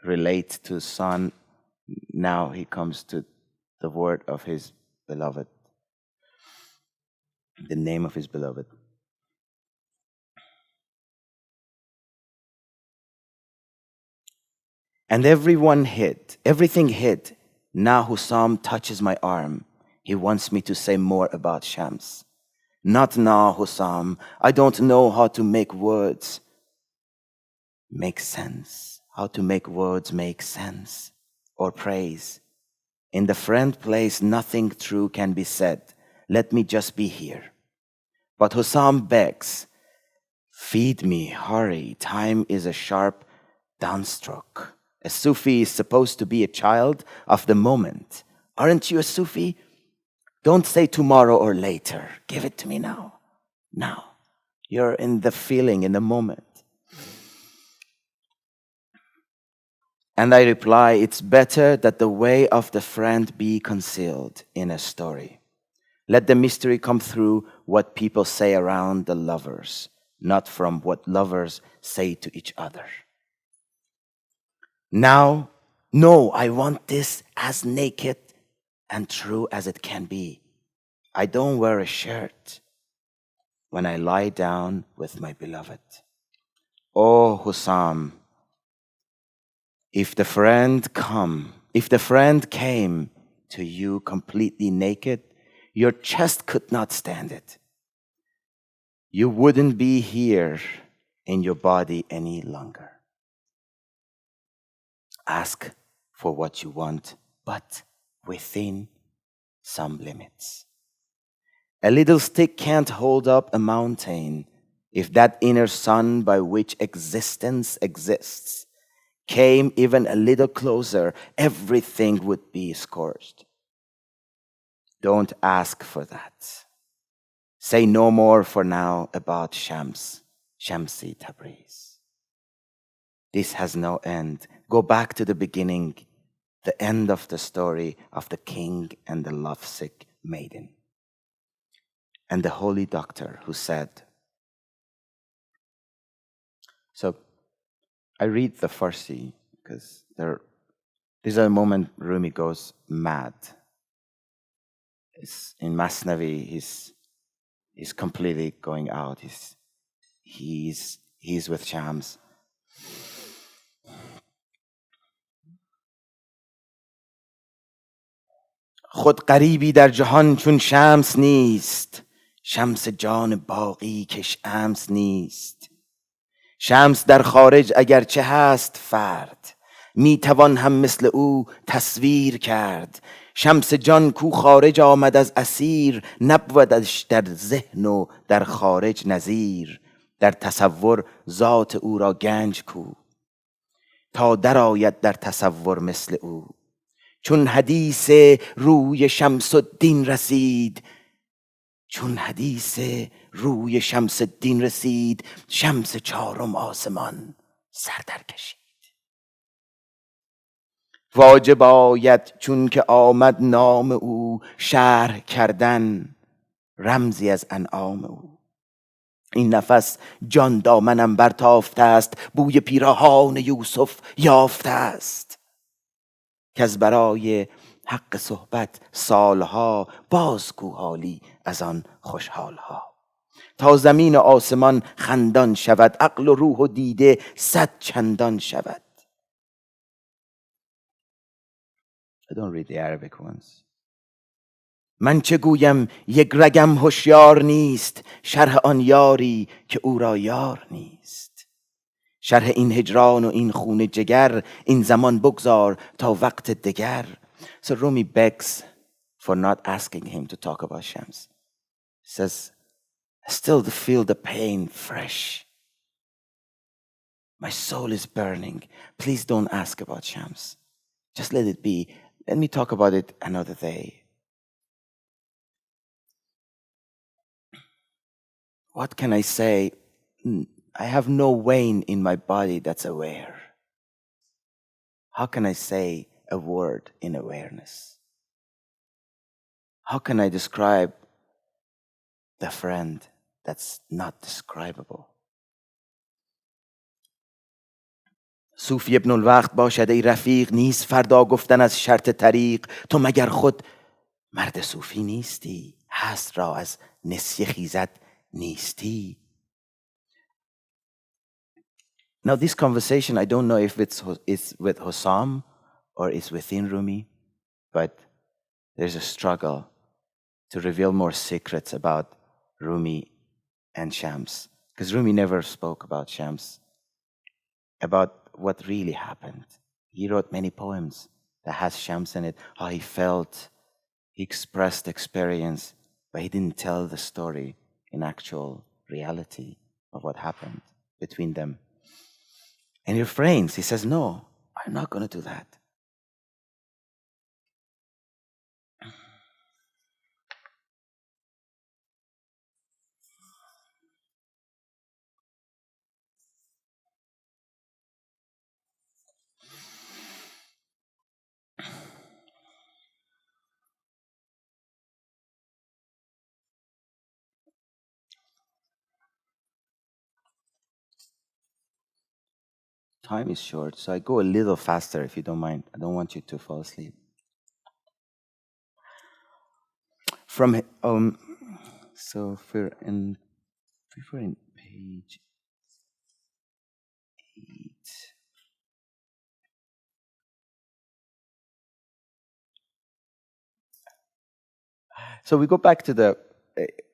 relate to sun, now he comes to the word of his beloved, the name of his beloved. And everything hid. Now Hussam touches my arm. He wants me to say more about Shams. Not now, Hussam. I don't know how to make words make sense. How to make words make sense or praise. In the friend place, nothing true can be said. Let me just be here. But Hussam begs, feed me, hurry. Time is a sharp downstroke. A Sufi is supposed to be a child of the moment. Aren't you a Sufi? Don't say tomorrow or later. Give it to me now. Now. You're in the feeling, in the moment. And I reply, it's better that the way of the friend be concealed in a story. Let the mystery come through what people say around the lovers, not from what lovers say to each other. Now, no, I want this as naked and true as it can be. I don't wear a shirt when I lie down with my beloved. Oh, Hussam, if the friend came to you completely naked, your chest could not stand it. You wouldn't be here in your body any longer. Ask for what you want, but within some limits. A little stick can't hold up a mountain. If that inner sun by which existence exists came even a little closer, everything would be scorched. Don't ask for that. Say no more for now about Shamsi Tabriz. This has no end. Go back to the beginning, the end of the story of the king and the lovesick maiden. And the holy doctor who said, so I read the Farsi because there's a moment Rumi goes mad. It's in Masnavi, he's completely going out. He's with Shams. خود قریبی در جهان چون شمس نیست، شمس جان باقی کش امس نیست. شمس در خارج اگرچه هست فرد، می توان هم مثل او تصویر کرد. شمس جان کو خارج آمد از اسیر، نبودش در ذهن و در خارج نظیر. در تصور ذات او را گنج کو، تا درآید در تصور مثل او. چون حدیث روی شمس الدین رسید، چون حدیث روی شمس الدین رسید، شمس چارم آسمان سر در کشید. واجب آید چون که آمد نام او، شرح کردن رمزی از انعام او. این نفس جان دامنم برتافته است، بوی پیراهان یوسف یافته است. که از برای حق صحبت سالها، بازگو حالی از آن خوشحالها. تا زمین و آسمان خندان شود، عقل و روح و دیده صد چندان شود. I don't read the Arabic ones. من چه گویم یک رگم هوشیار نیست، شرح آن یاری که او را یار نیست. شرح این هجران و این خون جگر، این زمان بگذار تا وقت دگر. So Rumi begs for not asking him to talk about Shams. He says, I still feel the pain fresh. My soul is burning. Please don't ask about Shams. Just let it be. Let me talk about it another day. What can I say? I have no vein in my body that's aware. How can I say a word in awareness? How can I describe the friend that's not describable? صوفی ابن الوقت باشد ای رفیق، نیست فردا گفتن از شرط طریق. تو مگر خود مرد صوفی نیستی، هست را از نسیه خیزد نیستی. Now this conversation, I don't know if it's with Hossam or it's within Rumi, but there's a struggle to reveal more secrets about Rumi and Shams. Because Rumi never spoke about Shams, about what really happened. He wrote many poems that has Shams in it, how he felt, he expressed experience, but he didn't tell the story in actual reality of what happened between them. And he refrains, he says, no, I'm not going to do that. Time is short, so I go a little faster if you don't mind. I don't want you to fall asleep. From so if we're in page 8. So we go back to the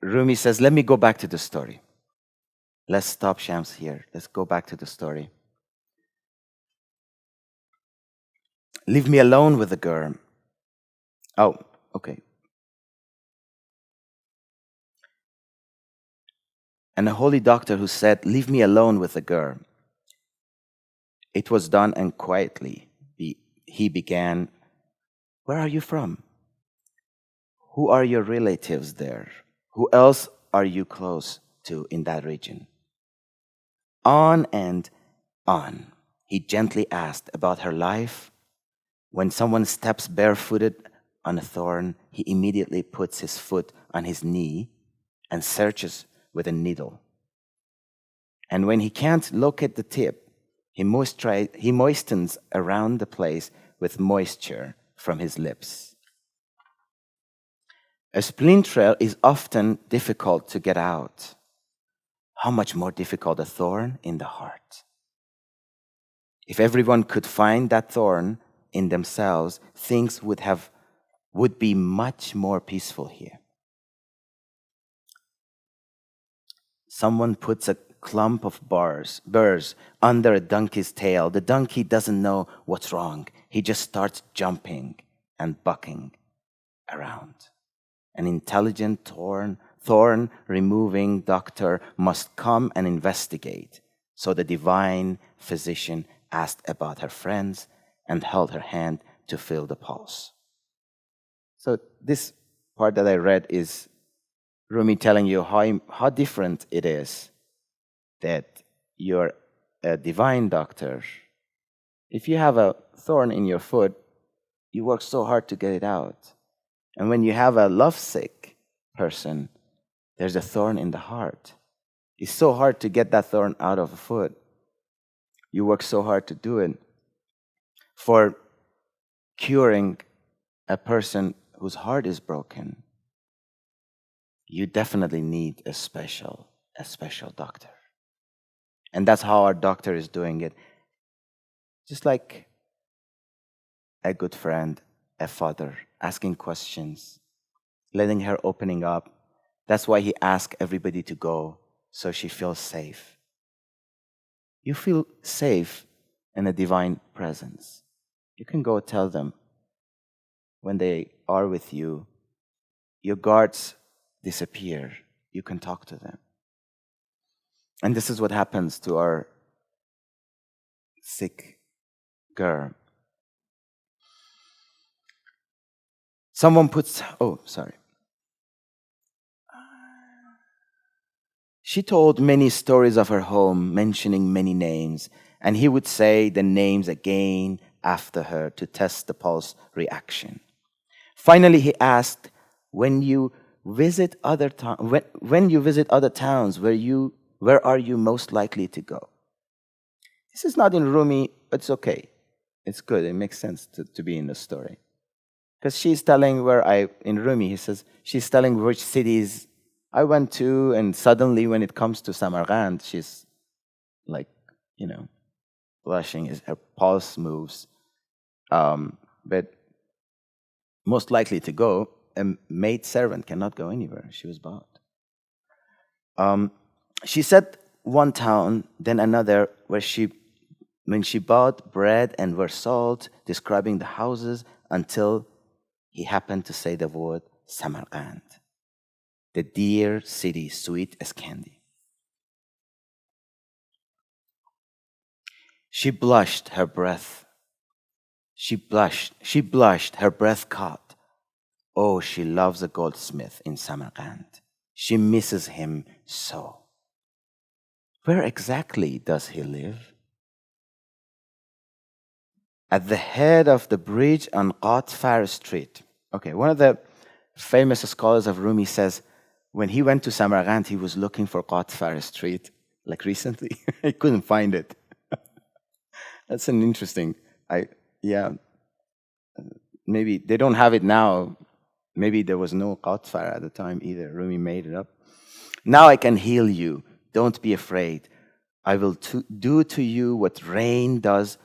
Rumi says, let me go back to the story. Let's stop Shams here. Let's go back to the story. Leave me alone with the girl. Oh, okay. And a holy doctor who said, leave me alone with the girl. It was done, and quietly he began, where are you from? Who are your relatives there? Who else are you close to in that region? On and on. He gently asked about her life. When someone steps barefooted on a thorn, he immediately puts his foot on his knee and searches with a needle. And when he can't locate the tip, he moistens around the place with moisture from his lips. A splinter is often difficult to get out. How much more difficult a thorn in the heart? If everyone could find that thorn in themselves, things would be much more peaceful here. Someone puts a clump of burrs under a donkey's tail. The donkey doesn't know what's wrong. He just starts jumping and bucking around. An intelligent thorn removing doctor must come and investigate. So the divine physician asked about her friends and held her hand to feel the pulse. So this part that I read is Rumi telling you how different it is that you're a divine doctor. If you have a thorn in your foot, you work so hard to get it out. And when you have a lovesick person, there's a thorn in the heart. It's so hard to get that thorn out of a foot. You work so hard to do it. For curing a person whose heart is broken, you definitely need a special doctor. And that's how our doctor is doing it. Just like a good friend, a father, asking questions, letting her opening up. That's why he asked everybody to go, so she feels safe. You feel safe in a divine presence. You can go tell them when they are with you, your guards disappear. You can talk to them. And this is what happens to our sick girl. Someone puts, She told many stories of her home, mentioning many names, and he would say the names again after her to test the pulse reaction. Finally, he asked, when you visit other towns, where are you most likely to go? This is not in Rumi, but it's okay. It's good. It makes sense to be in the story. Because she's telling in Rumi, he says, she's telling which cities I went to, and suddenly when it comes to Samarkand, she's like, blushing, her pulse moves. But most likely to go, a maid servant cannot go anywhere. She was bought. She said one town, then another, when she bought bread and were sold, describing the houses until he happened to say the word Samarkand, the dear city, sweet as candy. She blushed, her breath caught. Oh, she loves a goldsmith in Samarkand. She misses him so. Where exactly does he live? At the head of the bridge on Qatfar Street. Okay, one of the famous scholars of Rumi says, when he went to Samarkand, he was looking for Qatfar Street, like recently. He couldn't find it. That's an interesting, maybe they don't have it now. Maybe there was no Qatfar at the time either. Rumi made it up. Now I can heal you. Don't be afraid. I will do to you what rain does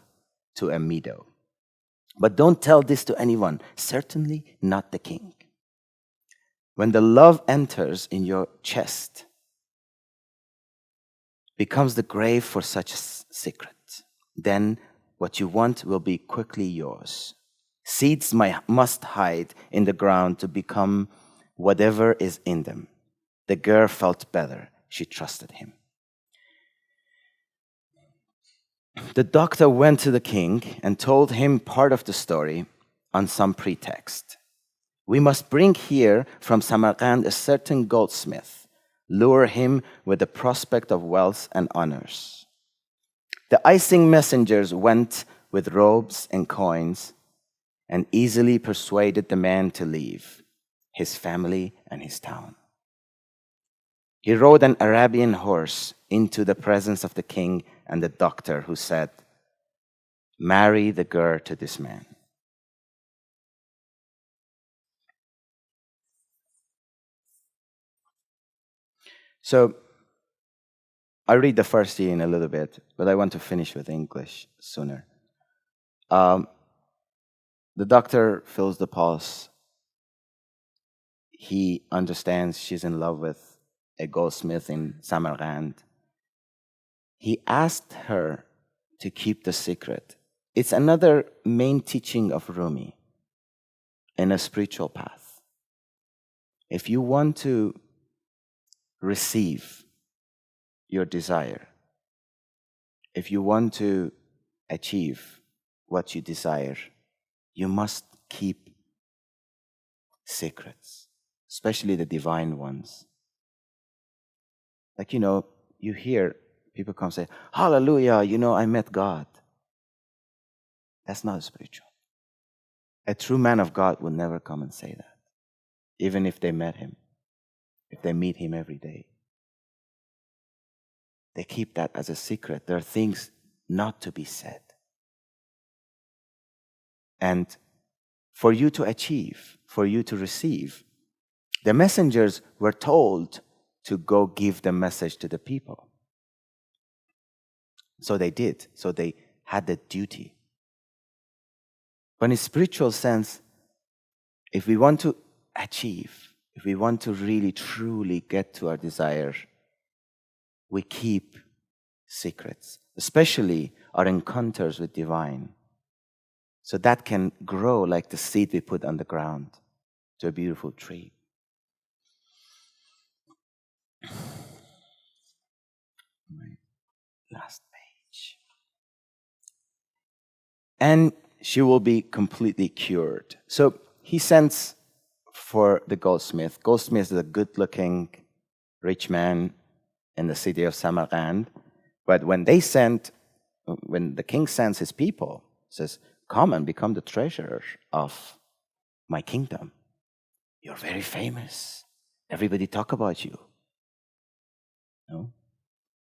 to a meadow. But don't tell this to anyone, certainly not the king. When the love enters in your chest, becomes the grave for such a secret, then what you want will be quickly yours. Seeds must hide in the ground to become whatever is in them. The girl felt better. She trusted him. The doctor went to the king and told him part of the story on some pretext. We must bring here from Samarkand a certain goldsmith, lure him with the prospect of wealth and honors. The icing messengers went with robes and coins and easily persuaded the man to leave his family and his town. He rode an Arabian horse into the presence of the king and the doctor, who said, "Marry the girl to this man." So I read the first scene in a little bit, but I want to finish with English sooner. The doctor feels the pulse. He understands she's in love with a goldsmith in Samarkand. He asked her to keep the secret. It's another main teaching of Rumi in a spiritual path. If you want to receive your desire, if you want to achieve what you desire, you must keep secrets, especially the divine ones. Like, you hear people come say, "Hallelujah, I met God." That's not spiritual. A true man of God would never come and say that, even if they met him, if they meet him every day. They keep that as a secret. There are things not to be said. And for you to achieve, for you to receive, the messengers were told to go give the message to the people. So they did. So they had the duty. But in a spiritual sense, if we want to achieve, if we want to really, truly get to our desire, we keep secrets, especially our encounters with divine. So that can grow like the seed we put on the ground to a beautiful tree. My last page. And she will be completely cured. So he sends for the goldsmith. Goldsmith is a good-looking, rich man in the city of Samarkand. But when the king sends his people, says, "Come and become the treasurer of my kingdom. You're very famous. Everybody talk about you.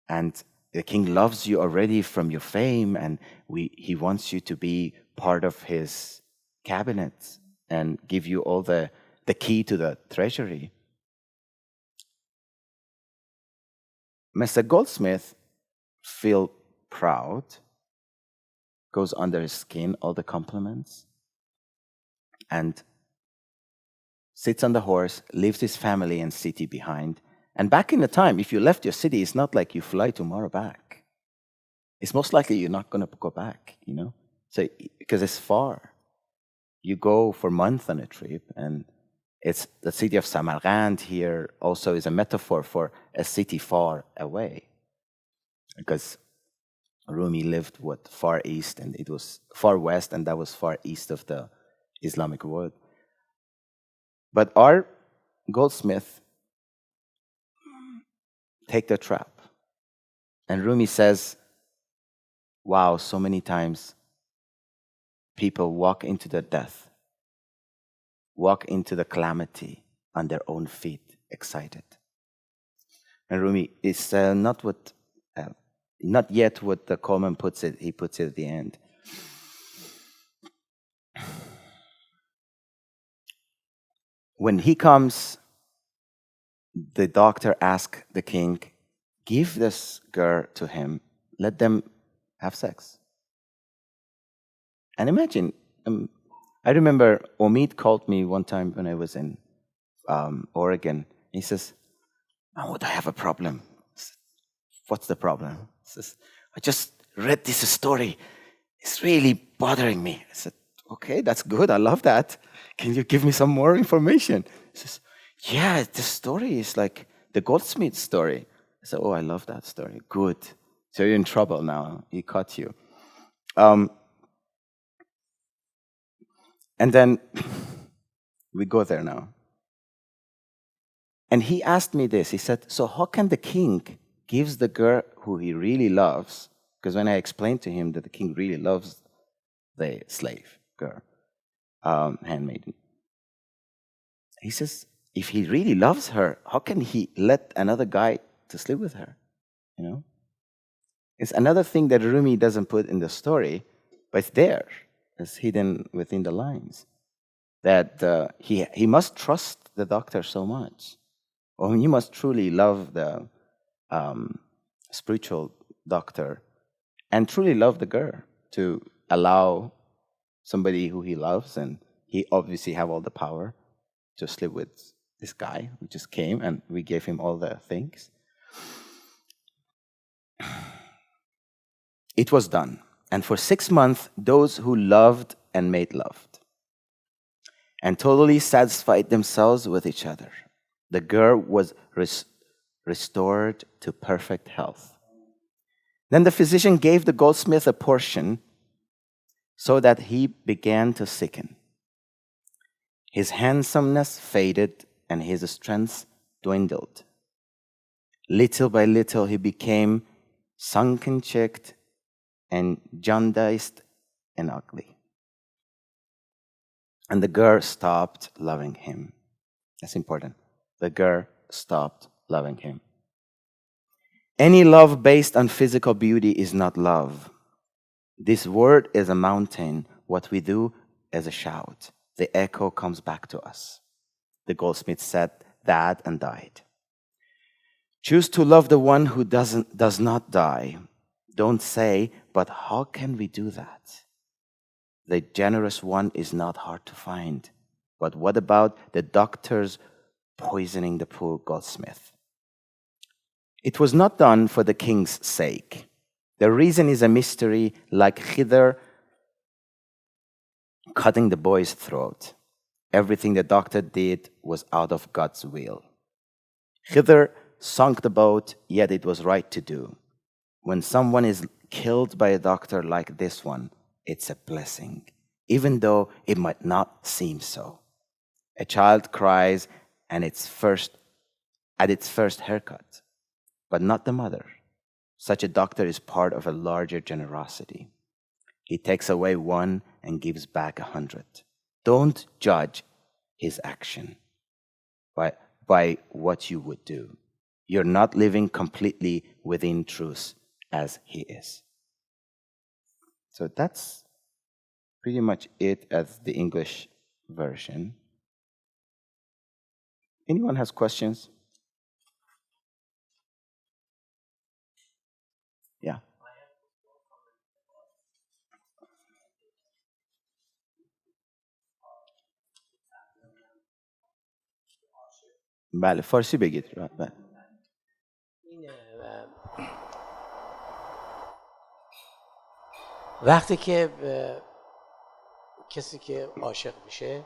And the king loves you already from your fame, and he wants you to be part of his cabinet and give you all the key to the treasury." Mr. Goldsmith feels proud, goes under his skin, all the compliments, and sits on the horse, leaves his family and city behind. And back in the time, if you left your city, it's not like you fly tomorrow back. It's most likely you're not going to go back, So, because it's far. You go for months on a trip, and it's the city of Samarkand here also is a metaphor for a city far away. Because Rumi lived far east, and it was far west, and that was far east of the Islamic world. But our goldsmith take the trap. And Rumi says, wow, so many times people walk into the death, walk into the calamity on their own feet, excited. And Rumi is not yet what the Coleman puts it, he puts it at the end. When he comes, the doctor asks the king, give this girl to him, let them have sex. And imagine, I remember Omid called me one time when I was in Oregon. He says, Mahmoud, I have a problem. I said, what's the problem? He says, I just read this story. It's really bothering me. I said, okay, that's good. I love that. Can you give me some more information? He says, yeah, the story is like the goldsmith story. I said, oh, I love that story. Good. So you're in trouble now. He caught you. And then We go there now. And he asked me this. He said, so how can the king gives the girl who he really loves, because when I explained to him that the king really loves the slave girl, handmaiden, he says, if he really loves her, how can he let another guy to sleep with her? You know? It's another thing that Rumi doesn't put in the story, but it's there. It's hidden within the lines. That he must trust the doctor so much. Or he must truly love the spiritual doctor and truly love the girl to allow somebody who he loves, and he obviously have all the power to sleep with this guy who just came and we gave him all the things. It was done. And for 6 months, those who loved and made loved and totally satisfied themselves with each other. The girl was restored to perfect health. Then the physician gave the goldsmith a portion so that he began to sicken. His handsomeness faded and his strength dwindled. Little by little, he became sunken-cheeked and jaundiced and ugly. And the girl stopped loving him. That's important. The girl stopped loving him. Any love based on physical beauty is not love. This word is a mountain. What we do is a shout. The echo comes back to us. The goldsmith said that and died. Choose to love the one who does not die. Don't say, but how can we do that? The generous one is not hard to find. But what about the doctors poisoning the poor goldsmith? It was not done for the king's sake. The reason is a mystery, like Khidr cutting the boy's throat. Everything the doctor did was out of God's will. Khidr sunk the boat, yet it was right to do. When someone is killed by a doctor like this one, it's a blessing, even though it might not seem so. A child cries at its first haircut, but not the mother. Such a doctor is part of a larger generosity. He takes away one and gives back 100. Don't judge his action by what you would do. You're not living completely within truth as he is. So that's pretty much it as the English version. Anyone has questions? Yeah. بله فارسی بگید. بله. این وقتی که کسی که عاشق میشه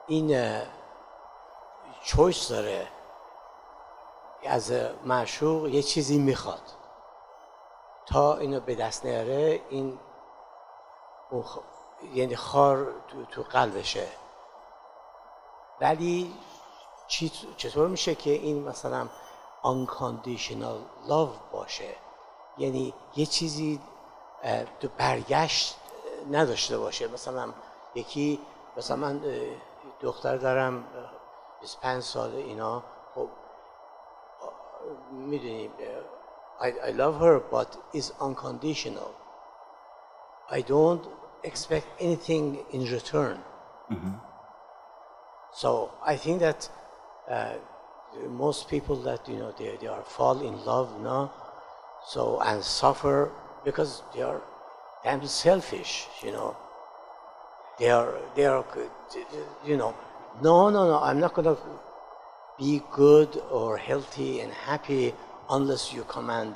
این چویس داره، از معشوق یه چیزی میخواد، تا اینو به دست نیاره این یعنی خار تو قلبشه. ولی چطور میشه که این مثلا unconditional love باشه، یعنی یه چیزی تو برگشت نداشته باشه؟ مثلا یکی، مثلا من دختر دارم 25 سال، اینا خب میدونی I love her but it's unconditional. I don't expect anything in return. Mm-hmm. So I think that most people that they are fall in love now, so and suffer because they are damn selfish. They are no. I'm not gonna be good or healthy and happy unless you come and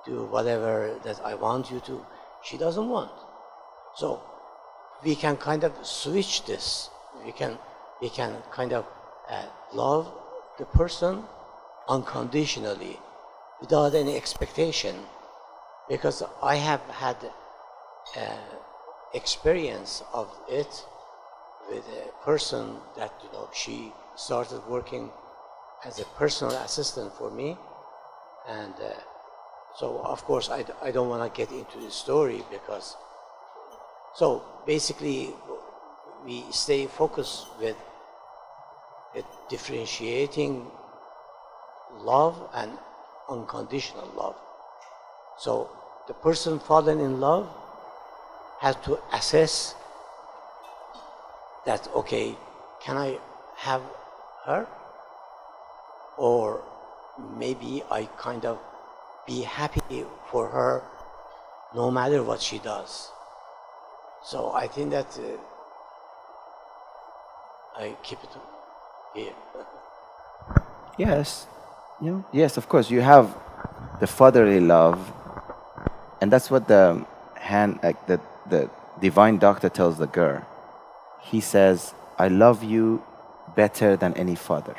do whatever that I want you to. She doesn't want. So we can kind of switch this. We can kind of love the person unconditionally without any expectation, because I have had experience of it with a person that, she started working as a personal assistant for me. And so, of course, I don't want to get into the story because, so basically, we stay focused with differentiating love and unconditional love. So the person fallen in love has to assess that, okay, can I have her? Or maybe I kind of be happy for her no matter what she does. So I think that I keep it here. Yes. Yes, of course. You have the fatherly love, and that's what the divine doctor tells the girl. He says, I love you better than any father.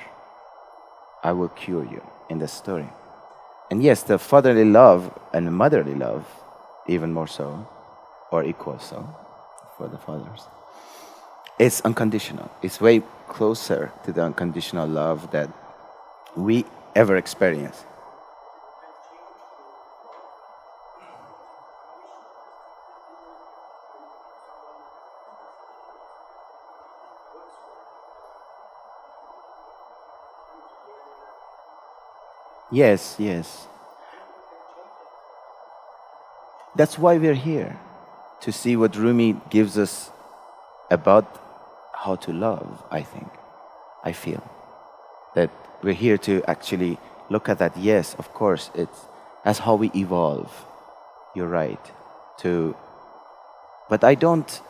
I will cure you in the story. And yes, the fatherly love and motherly love, even more so, or equal so, for the fathers, it's unconditional. It's way closer to the unconditional love that we ever experience. Yes, yes. That's why we're here, to see what Rumi gives us about how to love, I think. I feel that we're here to actually look at that. Yes, of course, that's how we evolve. You're right. But I don't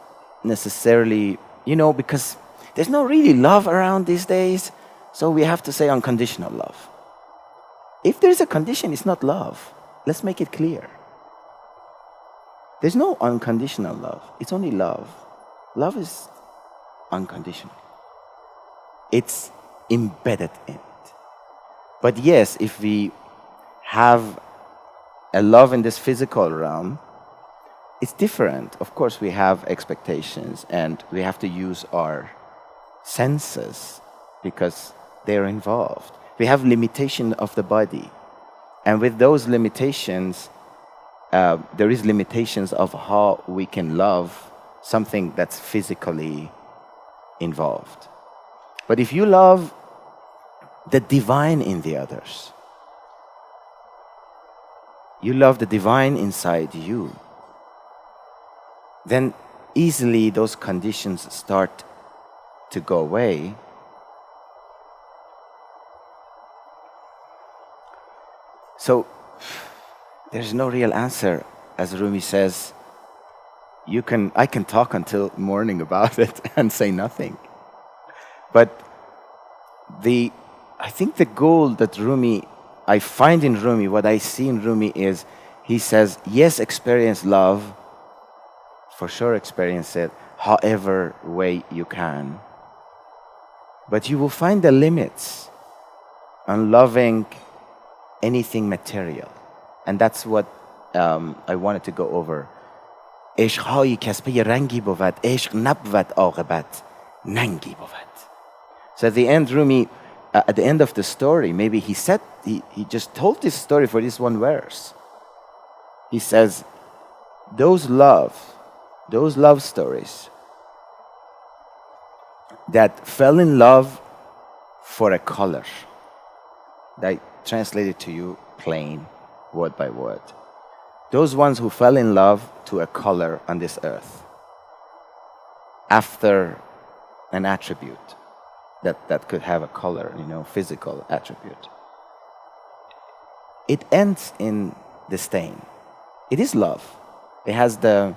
necessarily, because there's no really love around these days, so we have to say unconditional love. If there is a condition, it's not love. Let's make it clear. There's no unconditional love. It's only love. Love is unconditional. It's embedded in it. But yes, if we have a love in this physical realm, it's different. Of course, we have expectations and we have to use our senses because they're involved. We have limitation of the body. And with those limitations, there is limitations of how we can love something that's physically involved. But if you love the divine in the others, you love the divine inside you, then easily those conditions start to go away. So there's no real answer. As Rumi says, I can talk until morning about it and say nothing. But I think the goal that I find in Rumi, what I see in Rumi is, he says, yes, experience love, for sure experience it, however way you can. But you will find the limits on loving anything material. And that's what I wanted to go over. عشق هایی کس پی رنگی بود، عشق نبود عاقبت، ننگی بود. So at the end, Rumi, at the end of the story, maybe he just told this story for this one verse. He says, those love stories that fell in love for a color, I translate it to you plain, word by word. Those ones who fell in love to a color on this earth after an attribute that could have a color, physical attribute. It ends in disdain. It is love. It has the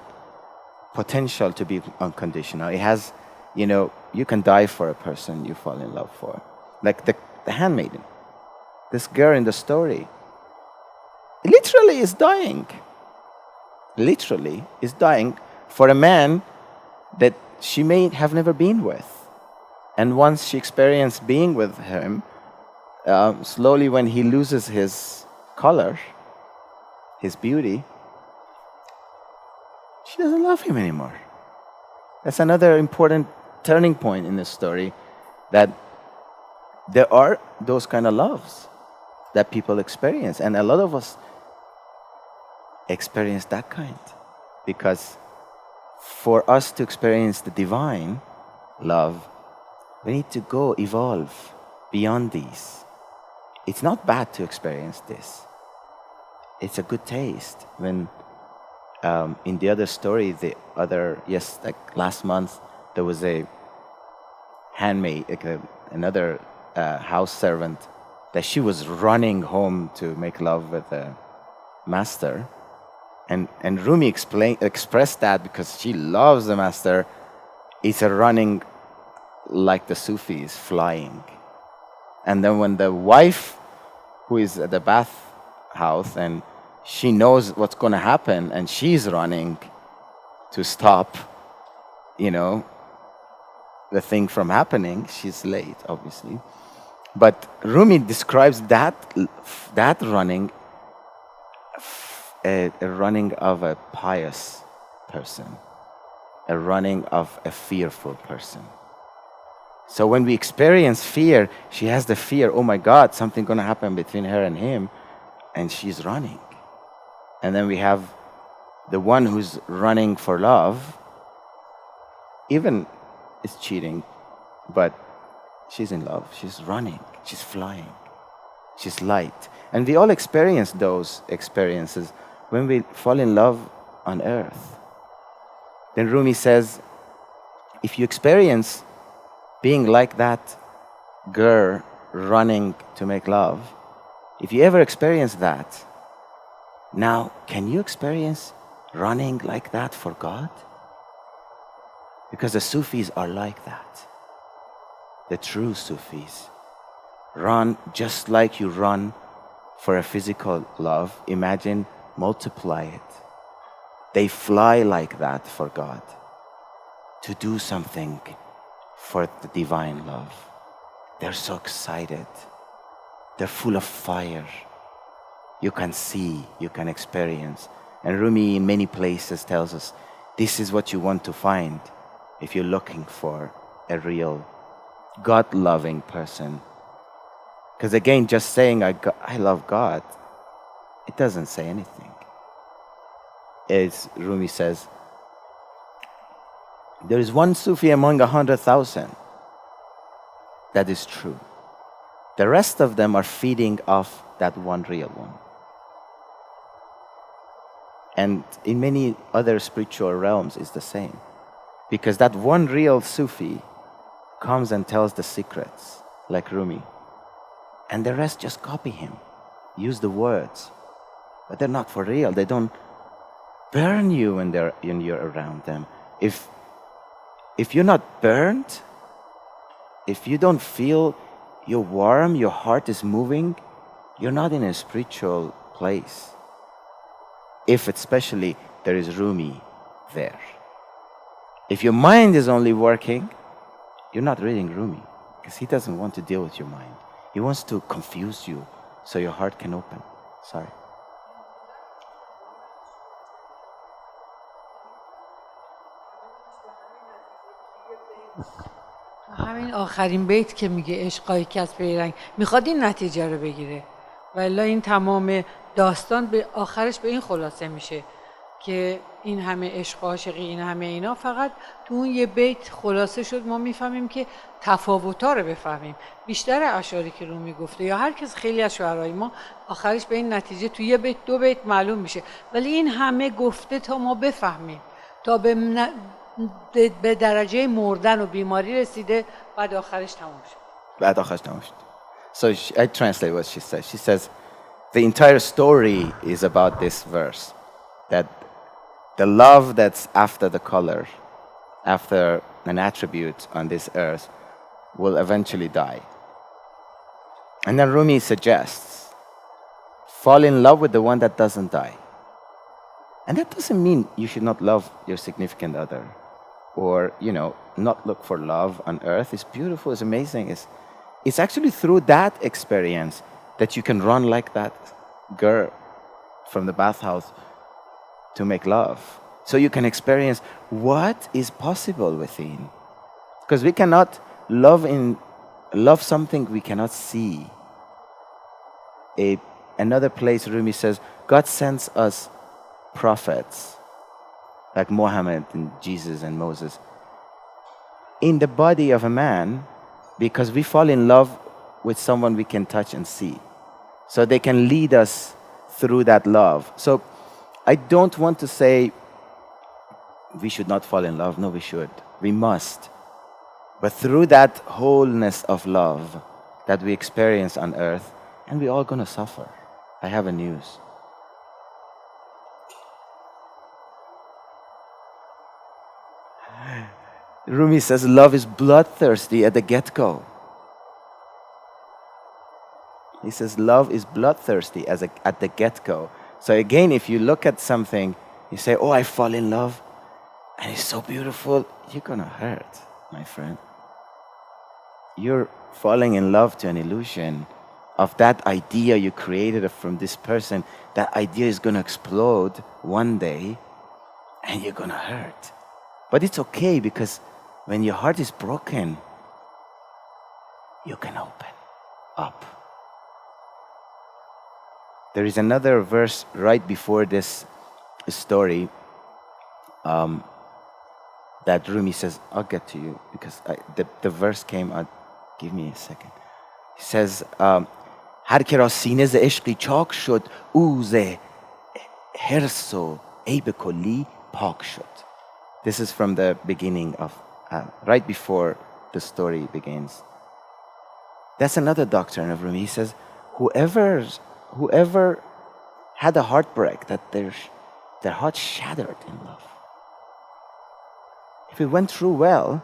potential to be unconditional. It has, you can die for a person you fall in love for. Like the handmaiden. This girl in the story literally is dying. Literally is dying for a man that she may have never been with. And once she experienced being with him, slowly when he loses his color, his beauty, she doesn't love him anymore. That's another important turning point in the story, that there are those kind of loves that people experience. And a lot of us experience that kind. Because for us to experience the divine love, we need to go evolve beyond these. It's not bad to experience this. It's a good taste. When in the other story, like last month, there was a handmaid, like another house servant, that she was running home to make love with the master. And Rumi expressed that because she loves the master. It's a running like the Sufis, flying. And then when the wife, who is at the bath house, and she knows what's going to happen, and she's running to stop, the thing from happening, she's late, obviously. But Rumi describes that running, a running of a pious person, a running of a fearful person. So when we experience fear, she has the fear, oh my God, something's going to happen between her and him, and she's running. And then we have the one who's running for love, even is cheating, but she's in love, she's running, she's flying, she's light. And we all experience those experiences when we fall in love on earth. Then Rumi says, if you experience being like that girl running to make love, if you ever experience that, now can you experience running like that for God? Because the Sufis are like that. The true Sufis run just like you run for a physical love. Imagine, multiply it. They fly like that for God, to do something for the divine love. They're so excited. They're full of fire. You can see, you can experience. And Rumi in many places tells us, this is what you want to find if you're looking for a real God-loving person. Because again, just saying, I love God, it doesn't say anything. As Rumi says, there is one Sufi among 100,000 that is true. The rest of them are feeding off that one real one. And in many other spiritual realms, it's the same. Because that one real Sufi comes and tells the secrets, like Rumi. And the rest just copy him, use the words. But they're not for real. They don't burn you when you're around them. If you're not burned, if you don't feel you're warm, your heart is moving, you're not in a spiritual place. If especially there is Rumi there. If your mind is only working, you're not reading Rumi, because he doesn't want to deal with your mind. He wants to confuse you so your heart can open. Sorry. همین آخرین بیت که میگه عشقایی که از پی رنگ میخواد این نتیجه رو بگیره، ولی این تمام داستان به آخرش به این خلاصه میشه که این همه عشق و عاشقی، این همه اینا فقط تو اون یه بیت خلاصه شد. ما میفهمیم که تفاوت‌ها رو بفهمیم. بیشتر اشعاری که رومی گفته یا هر کس، خیلی از شعرهای ما آخرش به این نتیجه تو یه بیت دو بیت معلوم میشه، ولی این همه گفته تا ما بفهمیم، تا به درجه مردن و بیماری رسیده، بعد آخرش تموم شد. بعد آخرش تموم شد. So I translate what she says. She says, the entire story is about this verse, that the love that's after the color, after an attribute on this earth, will eventually die. And then Rumi suggests, fall in love with the one that doesn't die. And that doesn't mean you should not love your significant other, or, not look for love on earth. It's beautiful, it's amazing. It's actually through that experience that you can run like that girl from the bathhouse to make love. so you can experience what is possible within. Because we cannot love something we cannot see. Another place Rumi says, God sends us prophets like Muhammad and Jesus and Moses in the body of a man, because we fall in love with someone we can touch and see. So they can lead us through that love. So I don't want to say we should not fall in love. No, we should. We must. But through that wholeness of love that we experience on earth, and we're all going to suffer. I have a news. Rumi says love is bloodthirsty at the get-go. He says love is bloodthirsty at the get-go. So again, if you look at something, you say, oh, I fall in love, and it's so beautiful, you're going to hurt, my friend. You're falling in love to an illusion of that idea you created from this person. That idea is going to explode one day, and you're going to hurt. But it's okay, because when your heart is broken, you can open up. There is another verse right before this story that Rumi says, I'll get to you, because the verse came out. Give me a second. He says, هر که را سینه ز عشقی چاک شد او ز حرص و عیب کلی پاک شد. This is from the beginning of, right before the story begins. That's another doctrine of Rumi. He says, whoever had a heartbreak, that their heart shattered in love, if it went through well,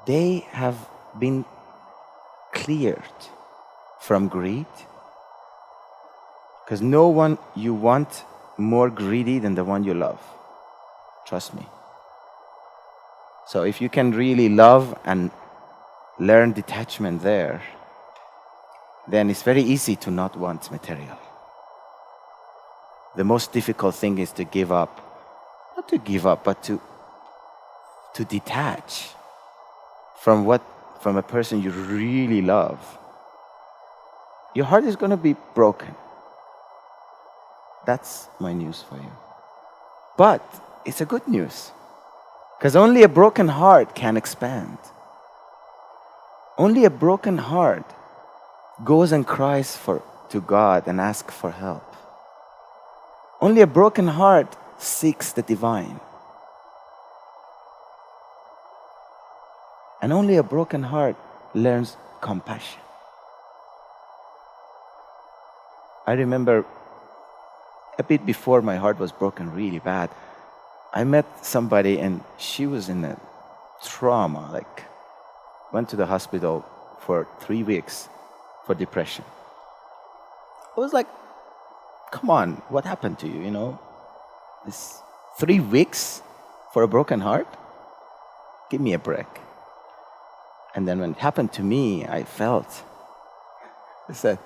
they have been cleared from greed. Because no one you want more greedy than the one you love. Trust me. So if you can really love and learn detachment there, then it's very easy to not want material. The most difficult thing is to give up. Not to give up, but to detach from a person you really love. Your heart is going to be broken. That's my news for you. But it's a good news. Because only a broken heart can expand. Only a broken heart goes and cries to God and asks for help. Only a broken heart seeks the divine. And only a broken heart learns compassion. I remember a bit before my heart was broken really bad, I met somebody and she was in a trauma, like went to the hospital for 3 weeks for depression. I was like, come on, what happened to you, you know? This 3 weeks for a broken heart? Give me a break. And then when it happened to me, I felt, I said,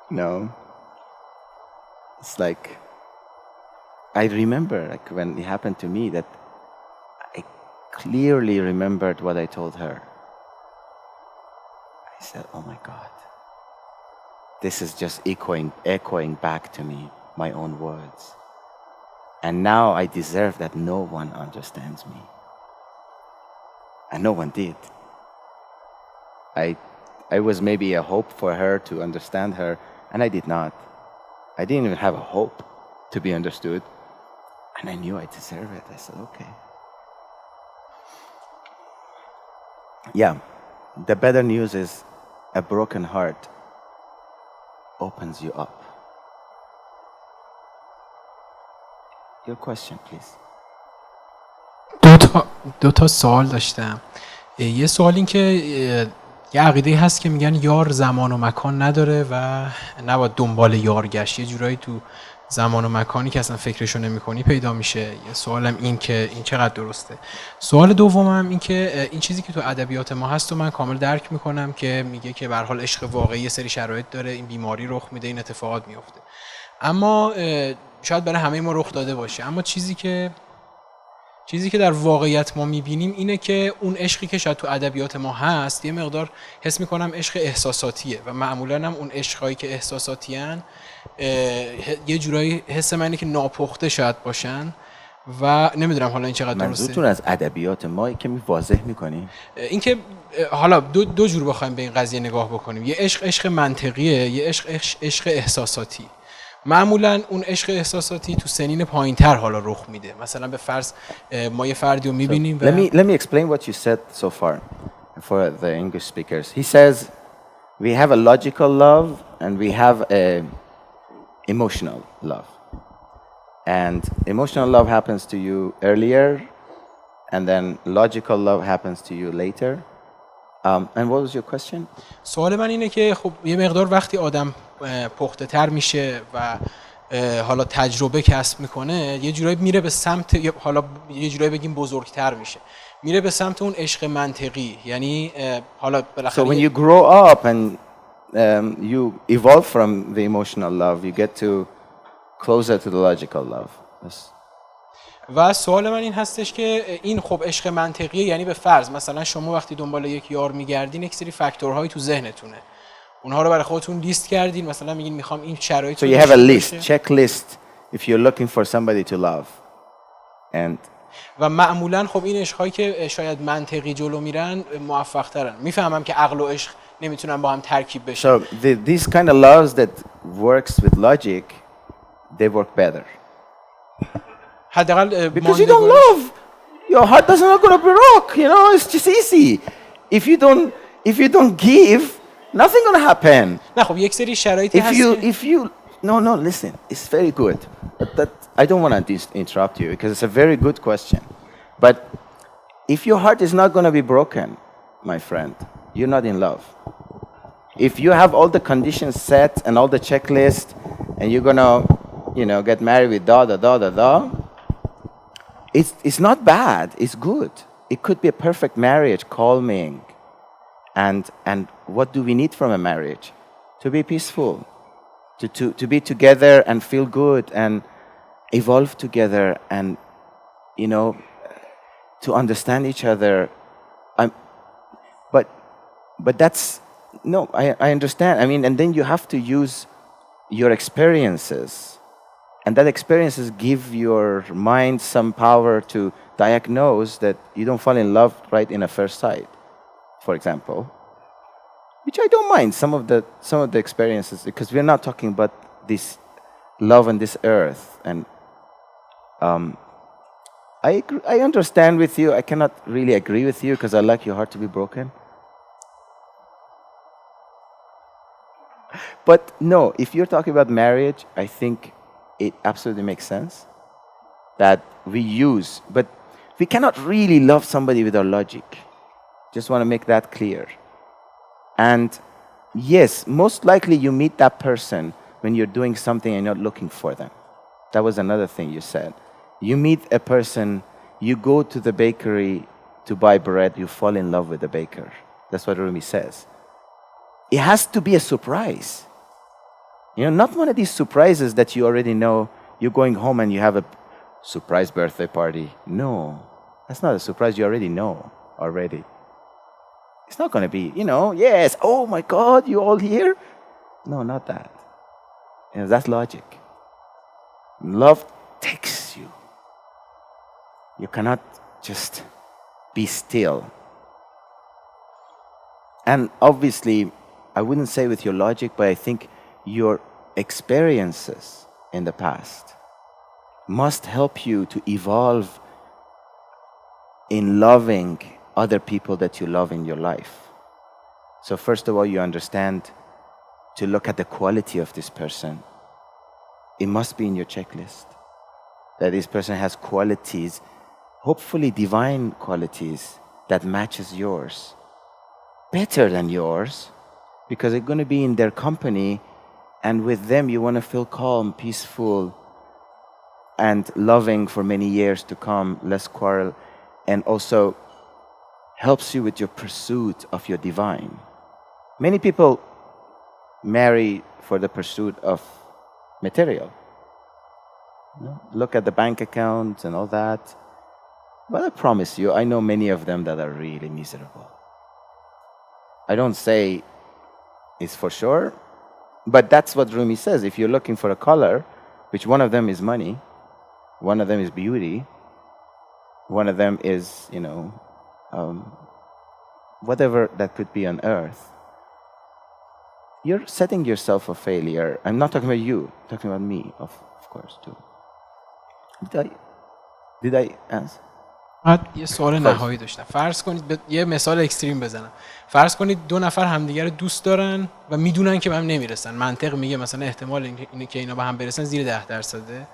no. It's like, I remember like when it happened to me that I clearly remembered what I told her. I said, oh my God, this is just echoing back to me, my own words. And now I deserve that no one understands me. And no one did. I was maybe a hope for her to understand her, and I did not. I didn't even have a hope to be understood. And I knew I deserved it. I said, okay. Yeah, the better news is a broken heart opens you up. Your question, please. دو تا سوال داشتم. یه سوال این که یه عقیده هست که میگن یار زمان و مکان نداره و نباید دنبال یار گشت. یه جورایی تو زمان و مکانی که اصلا فکرشو نمی‌کنی پیدا میشه. یه سوالم این که این چقدر درسته. سوال دومم این که این چیزی که تو ادبیات ما هست و من کامل درک میکنم که میگه که به هر حال عشق واقعی یه سری شرایط داره، این بیماری رخ میده، این اتفاقات میفته. اما شاید برای همه ما رخ داده باشه، اما چیزی که در واقعیت ما میبینیم اینه که اون عشقی که شاید تو ادبیات ما هست یه مقدار حس میکنم عشق احساساتیه و معمولا هم اون عشقایی که احساساتی هن یه جورایی حس من اینه که ناپخته شاید باشن و نمیدونم حالا این چقدر درسته. منظورتون از ادبیات ما که واضح میکنیم اینکه حالا دو جور بخوایم به این قضیه نگاه بکنیم، یه عشق منطقیه، یه عشق احساساتی. معمولا اون عشق احساساتی تو سنین پایینتر حالا رخ میده. مثلا به فرض ما یه فردی رو میبینیم let me explain what you said so far for the English speakers. He says we have a logical love and we have a emotional love. And emotional love happens to you earlier and then logical love happens to you later. And what was your question? سوال من اینه که خب یه مقدار وقتی آدم پخته تر میشه و حالا تجربه کسب میکنه یه جورایی میره به سمت، حالا یه جورایی بگیم بزرگتر میشه، میره به سمت اون عشق منطقی. یعنی حالا بالاخره So when you grow up and you evolve from the emotional love, you get to closer to the logical love. Yes. و سوال من این هستش که این خب عشق منطقیه، یعنی به فرض مثلا شما وقتی دنبال یک یار میگردین یک سری فاکتورهایی تو ذهنتونه، اونها رو برای خودتون لیست کردین، مثلا میگین میخوام این شرایط So you have a list, checklist if you're looking for somebody to love. And و معمولا خب این عشقایی که شاید منطقی جلو میرن موفق ترن. میفهمم که عقل و عشق نمیتونن با هم ترکیب بشن. so these kind of loves that works with logic, they work better. حداقل Because you don't love, your heart doesn't not gonna broke. You know, it's just easy. If you don't give, nothing gonna happen. نه خب یک سری شرایطی هست If you no listen, it's very good. That I don't want to interrupt you because it's a very good question. But if your heart is not gonna be broken, my friend, you're not in love. If you have all the conditions set and all the checklist, and you're gonna, get married with da. It's not bad. It's good. It could be a perfect marriage, calming. And what do we need from a marriage? To be peaceful, to be together and feel good and evolve together and, to understand each other. But that's, no, I understand. I mean, and then you have to use your experiences. And that experiences give your mind some power to diagnose that you don't fall in love right in a first sight, for example. Which I don't mind some of the experiences because we're not talking about this love on this earth. And I understand with you. I cannot really agree with you because I like your heart to be broken. But no, if you're talking about marriage, I think it absolutely makes sense that we use, but we cannot really love somebody with our logic. Just want to make that clear. And yes, most likely you meet that person when you're doing something and you're not looking for them. That was another thing you said. You meet a person, you go to the bakery to buy bread, you fall in love with the baker. That's what Rumi says. It has to be a surprise. Not one of these surprises that you already know. You're going home and you have a surprise birthday party. No, that's not a surprise. You already know already. It's not going to be, yes, oh my God, you all here? No, not that. That's logic. Love takes you. You cannot just be still. And obviously, I wouldn't say with your logic, but I think your experiences in the past must help you to evolve in loving other people that you love in your life. So first of all, you understand to look at the quality of this person. It must be in your checklist that this person has qualities, hopefully divine qualities that matches yours, better than yours, because they're going to be in their company. And with them, you want to feel calm, peaceful, and loving for many years to come, less quarrel, and also helps you with your pursuit of your divine. Many people marry for the pursuit of material. Look at the bank accounts and all that. But I promise you, I know many of them that are really miserable. I don't say it's for sure, but that's what Rumi says. If you're looking for a color, which one of them is money, one of them is beauty, one of them is, whatever that could be on earth, you're setting yourself for failure. I'm not talking about you, I'm talking about me, of course, too. Did I answer? یه سوال نهایی داشتم. فرض کنید یه مثال اکستریم بزنم. فرض کنید دو نفر همدیگه رو دوست دارن و میدونن که به هم نمیرسن. منطق میگه مثلا احتمال اینه که اینا به هم برسن زیر 10%.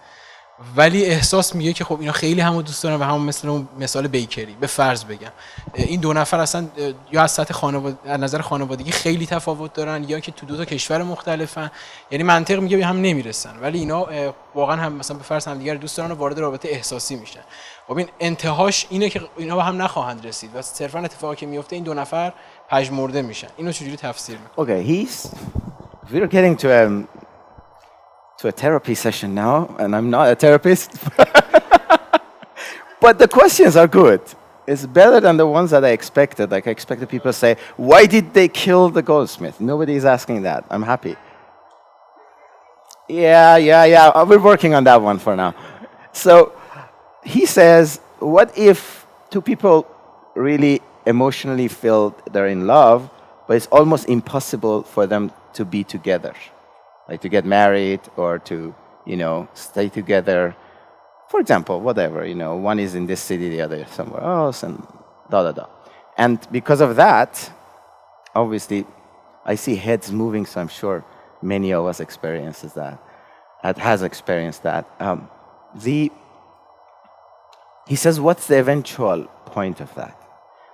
ولی احساس میگه که خب اینا خیلی همو دوست دارن و همون مثل اون مثال بیکری به فرض بگم این دو نفر اصلا یا از سطح از نظر خانوادگی خیلی تفاوت دارن یا که تو دو تا کشور مختلفن، یعنی منطق میگه به هم نمیرسن ولی اینا واقعا هم مثلا به فرض هم دیگه رو دوست دارن و وارد رابطه احساسی میشن. خب این انتهاش اینه که اینا به هم نخواهند رسید و صرفا اتفاقی که میفته این دو نفر پژمرده میشن. اینو چجوری تفسیر میکنه؟ Okay, we're getting to a therapy session now, and I'm not a therapist. But the questions are good. It's better than the ones that I expected. Like I expected people to say, why did they kill the goldsmith? Nobody is asking that. I'm happy. Yeah. We're working on that one for now. So he says, what if two people really emotionally feel they're in love, but it's almost impossible for them to be together? Like to get married or to, stay together. For example, whatever, one is in this city, the other is somewhere else, and da. And because of that, obviously, I see heads moving, so I'm sure many of us has experienced that. He says, what's the eventual point of that?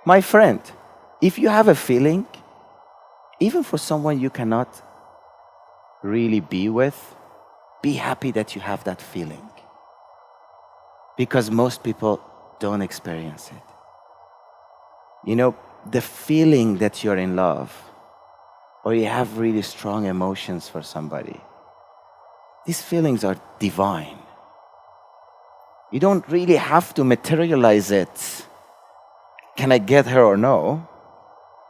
My friend, if you have a feeling, even for someone you cannot really be with, be happy that you have that feeling. Because most people don't experience it. The feeling that you're in love, or you have really strong emotions for somebody, these feelings are divine. You don't really have to materialize it. Can I get her or no?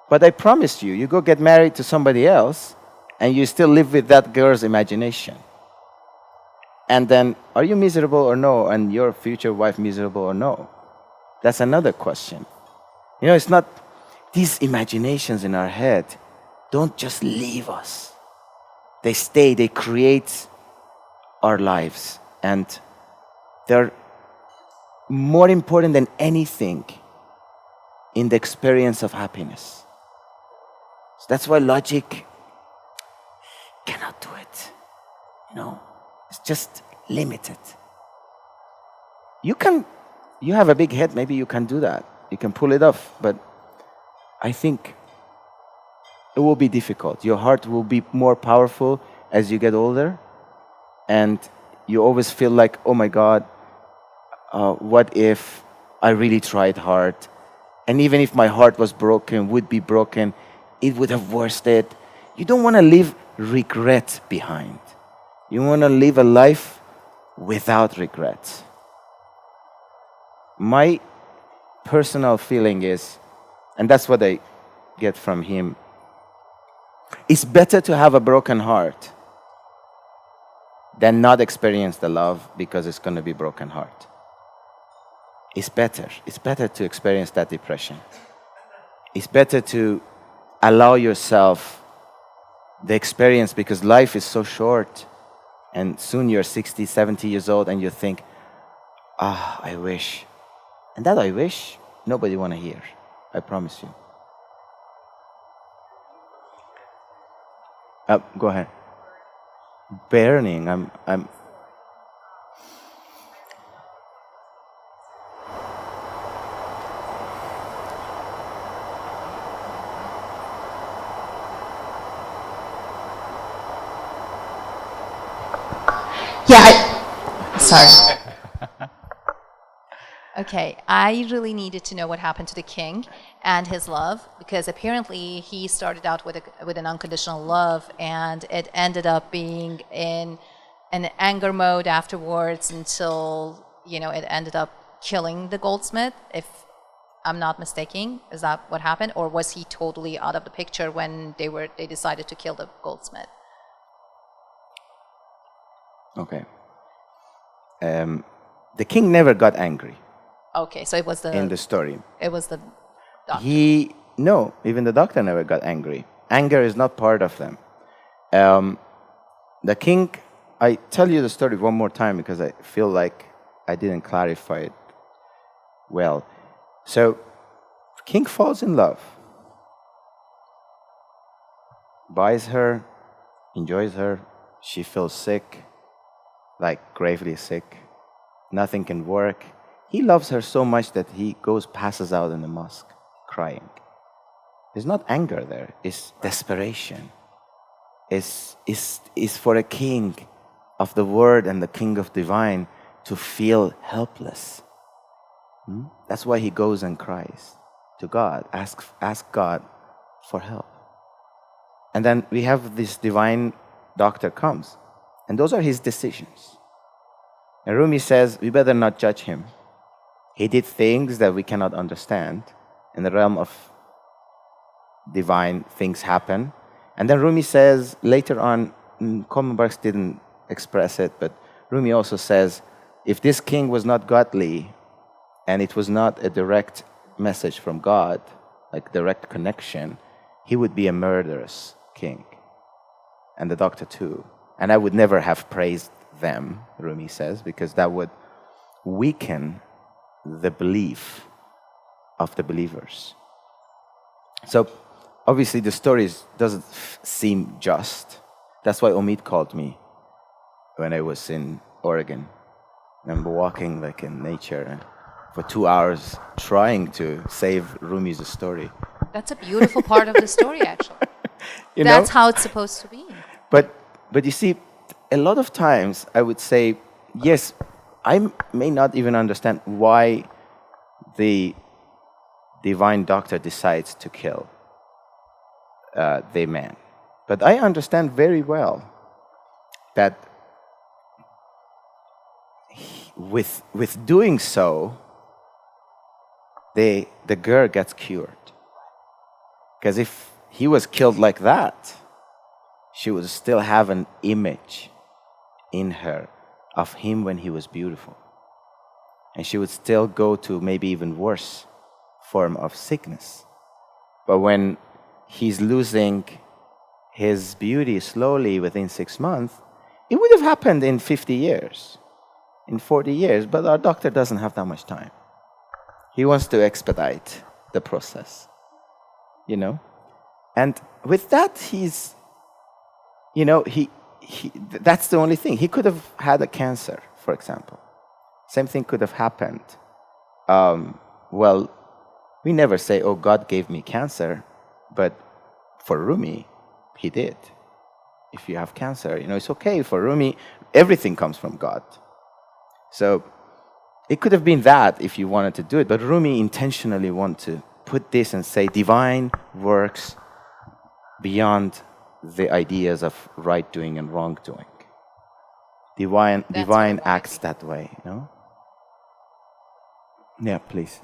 But I promise you, you go get married to somebody else, and you still live with that girl's imagination. And then, are you miserable or no? And your future wife miserable or no? That's another question. It's not, these imaginations in our head don't just leave us. They stay, they create our lives. And they're more important than anything in the experience of happiness. So that's why logic cannot do it. It's just limited. You have a big head, maybe you can do that. You can pull it off, but I think it will be difficult. Your heart will be more powerful as you get older, and you always feel like, oh my God, what if I really tried hard? And even if my heart was broken, would be broken, it would have worsened it. You don't want to leave regret behind. You want to live a life without regret. My personal feeling is, and that's what I get from him, it's better to have a broken heart than not experience the love because it's going to be broken heart. It's better. It's better to experience that depression. It's better to allow yourself the experience because life is so short. And soon you're 60, 70 years old and you think, I wish. And that I wish, nobody want to hear. I promise you. Go ahead. Burning. I'm Sorry. Okay, I really needed to know what happened to the king and his love because apparently he started out with an unconditional love and it ended up being in in anger mode afterwards until, it ended up killing the goldsmith, if I'm not mistaken. Is that what happened? Or was he totally out of the picture when they decided to kill the goldsmith? Okay. The king never got angry Okay, so it was in the story. the doctor. No, even the doctor never got angry. Anger is not part of them. The king, I tell you the story one more time because I feel like I didn't clarify it well. So, king falls in love, buys her, enjoys her. She feels sick, like gravely sick. Nothing can work. He loves her so much that he passes out in the mosque, crying. There's not anger there. It's desperation. It's for a king of the word and the king of divine to feel helpless. That's why he goes and cries to God, ask God for help. And then we have this divine doctor comes, and those are his decisions. And Rumi says, we better not judge him. He did things that we cannot understand. In the realm of divine, things happen. And then Rumi says, later on, Common Barks didn't express it, but Rumi also says, if this king was not godly, and it was not a direct message from God, like direct connection, he would be a murderous king. And the doctor too. And I would never have praised them, Rumi says, because that would weaken the belief of the believers. So obviously the story doesn't seem just. That's why Omid called me when I was in Oregon. I remember walking like in nature for 2 hours trying to save Rumi's story. That's a beautiful part of the story, actually. That's how it's supposed to be. But you see, a lot of times I would say, yes, I may not even understand why the divine doctor decides to kill the man. But I understand very well that with doing so, the girl gets cured. Because if he was killed like that, she would still have an image in her of him when he was beautiful. And she would still go to maybe even worse form of sickness. But when he's losing his beauty slowly within 6 months, it would have happened in 50 years, in 40 years, but our doctor doesn't have that much time. He wants to expedite the process, And with that, that's the only thing. He could have had a cancer, for example. Same thing could have happened. Well, we never say, oh, God gave me cancer, but for Rumi, he did. If you have cancer, it's okay. For Rumi, everything comes from God. So it could have been that if you wanted to do it, but Rumi intentionally wanted to put this and say divine works beyond the ideas of right doing and wrong doing. Divine acts that way, Yeah, please.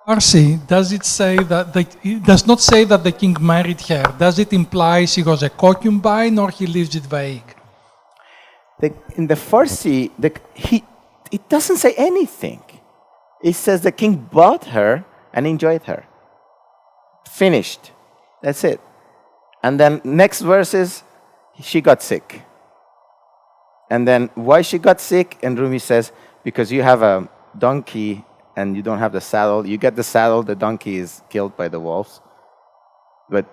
Arsi, does it say that it does not say that the king married her? Does it imply she was a concubine, or he leaves it vague? In the Farsi, it doesn't say anything. It says the king bought her and enjoyed her. Finished. That's it. And then next verse is, she got sick. And then why she got sick? And Rumi says, because you have a donkey and you don't have the saddle. You get the saddle, the donkey is killed by the wolves. But,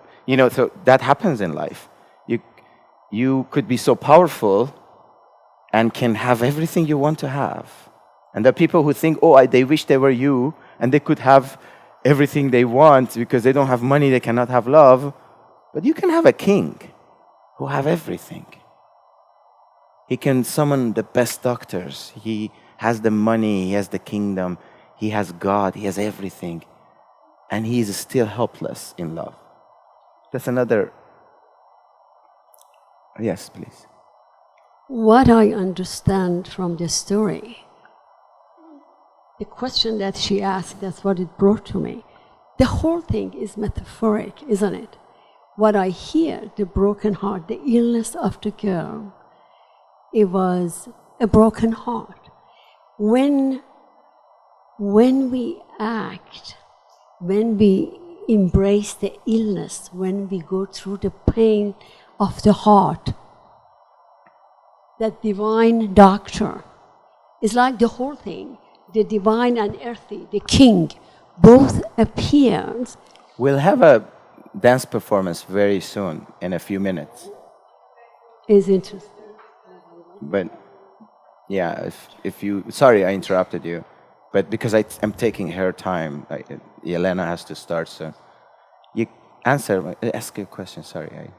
so that happens in life. You could be so powerful and can have everything you want to have. And there are people who think, they wish they were you, and they could have everything they want because they don't have money, they cannot have love. But you can have a king who have everything. He can summon the best doctors. He has the money, he has the kingdom, he has God, he has everything. And he is still helpless in love. That's another... Yes, please. what I understand from the story, the question that she asked, that's what it brought to me. The whole thing is metaphoric, isn't it? What I hear, the broken heart, the illness of the girl, it was a broken heart. When we act, when we embrace the illness, when we go through the pain of the heart, that divine doctor is like the whole thing, the divine and earthy, the king, both appears. We'll have a dance performance very soon, in a few minutes. Is interesting. But yeah, if you, sorry I interrupted you, but because I'm taking her time, Elena has to start soon. You ask a question, sorry.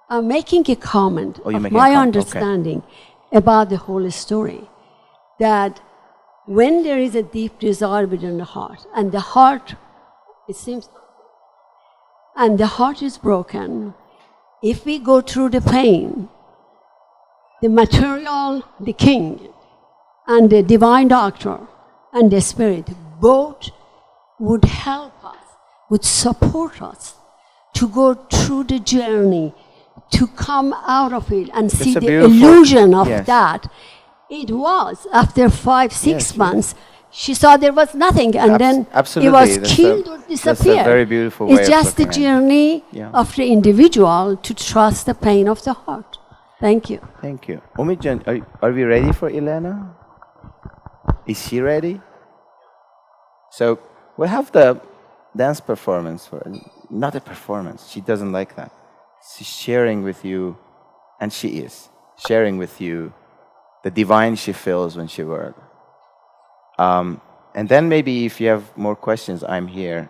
I'm making a comment Oh, you're of making a my comment, okay. understanding about the whole story, that when there is a deep desire within the heart, and the heart, it seems, and the heart is broken, if we go through the pain, the material, the king, and the divine doctor, and the spirit, both would help us, would support us to go through the journey, to come out of it and see a the beautiful- illusion of yes. that. It was, after 5-6 Yes, months, she saw there was nothing, and then it absolutely. was That's killed or that's disappeared. a very beautiful way It's of just the looking at it. journey Yeah. of the individual to trust the pain of the heart. Thank you. Thank you. Umijan, are we ready for Elena? Is she ready? So we'll have the dance performance for, not a performance, she doesn't like that. She's sharing with you, and she is, sharing with you the divine she feels when she works. And then maybe if you have more questions, I'm here.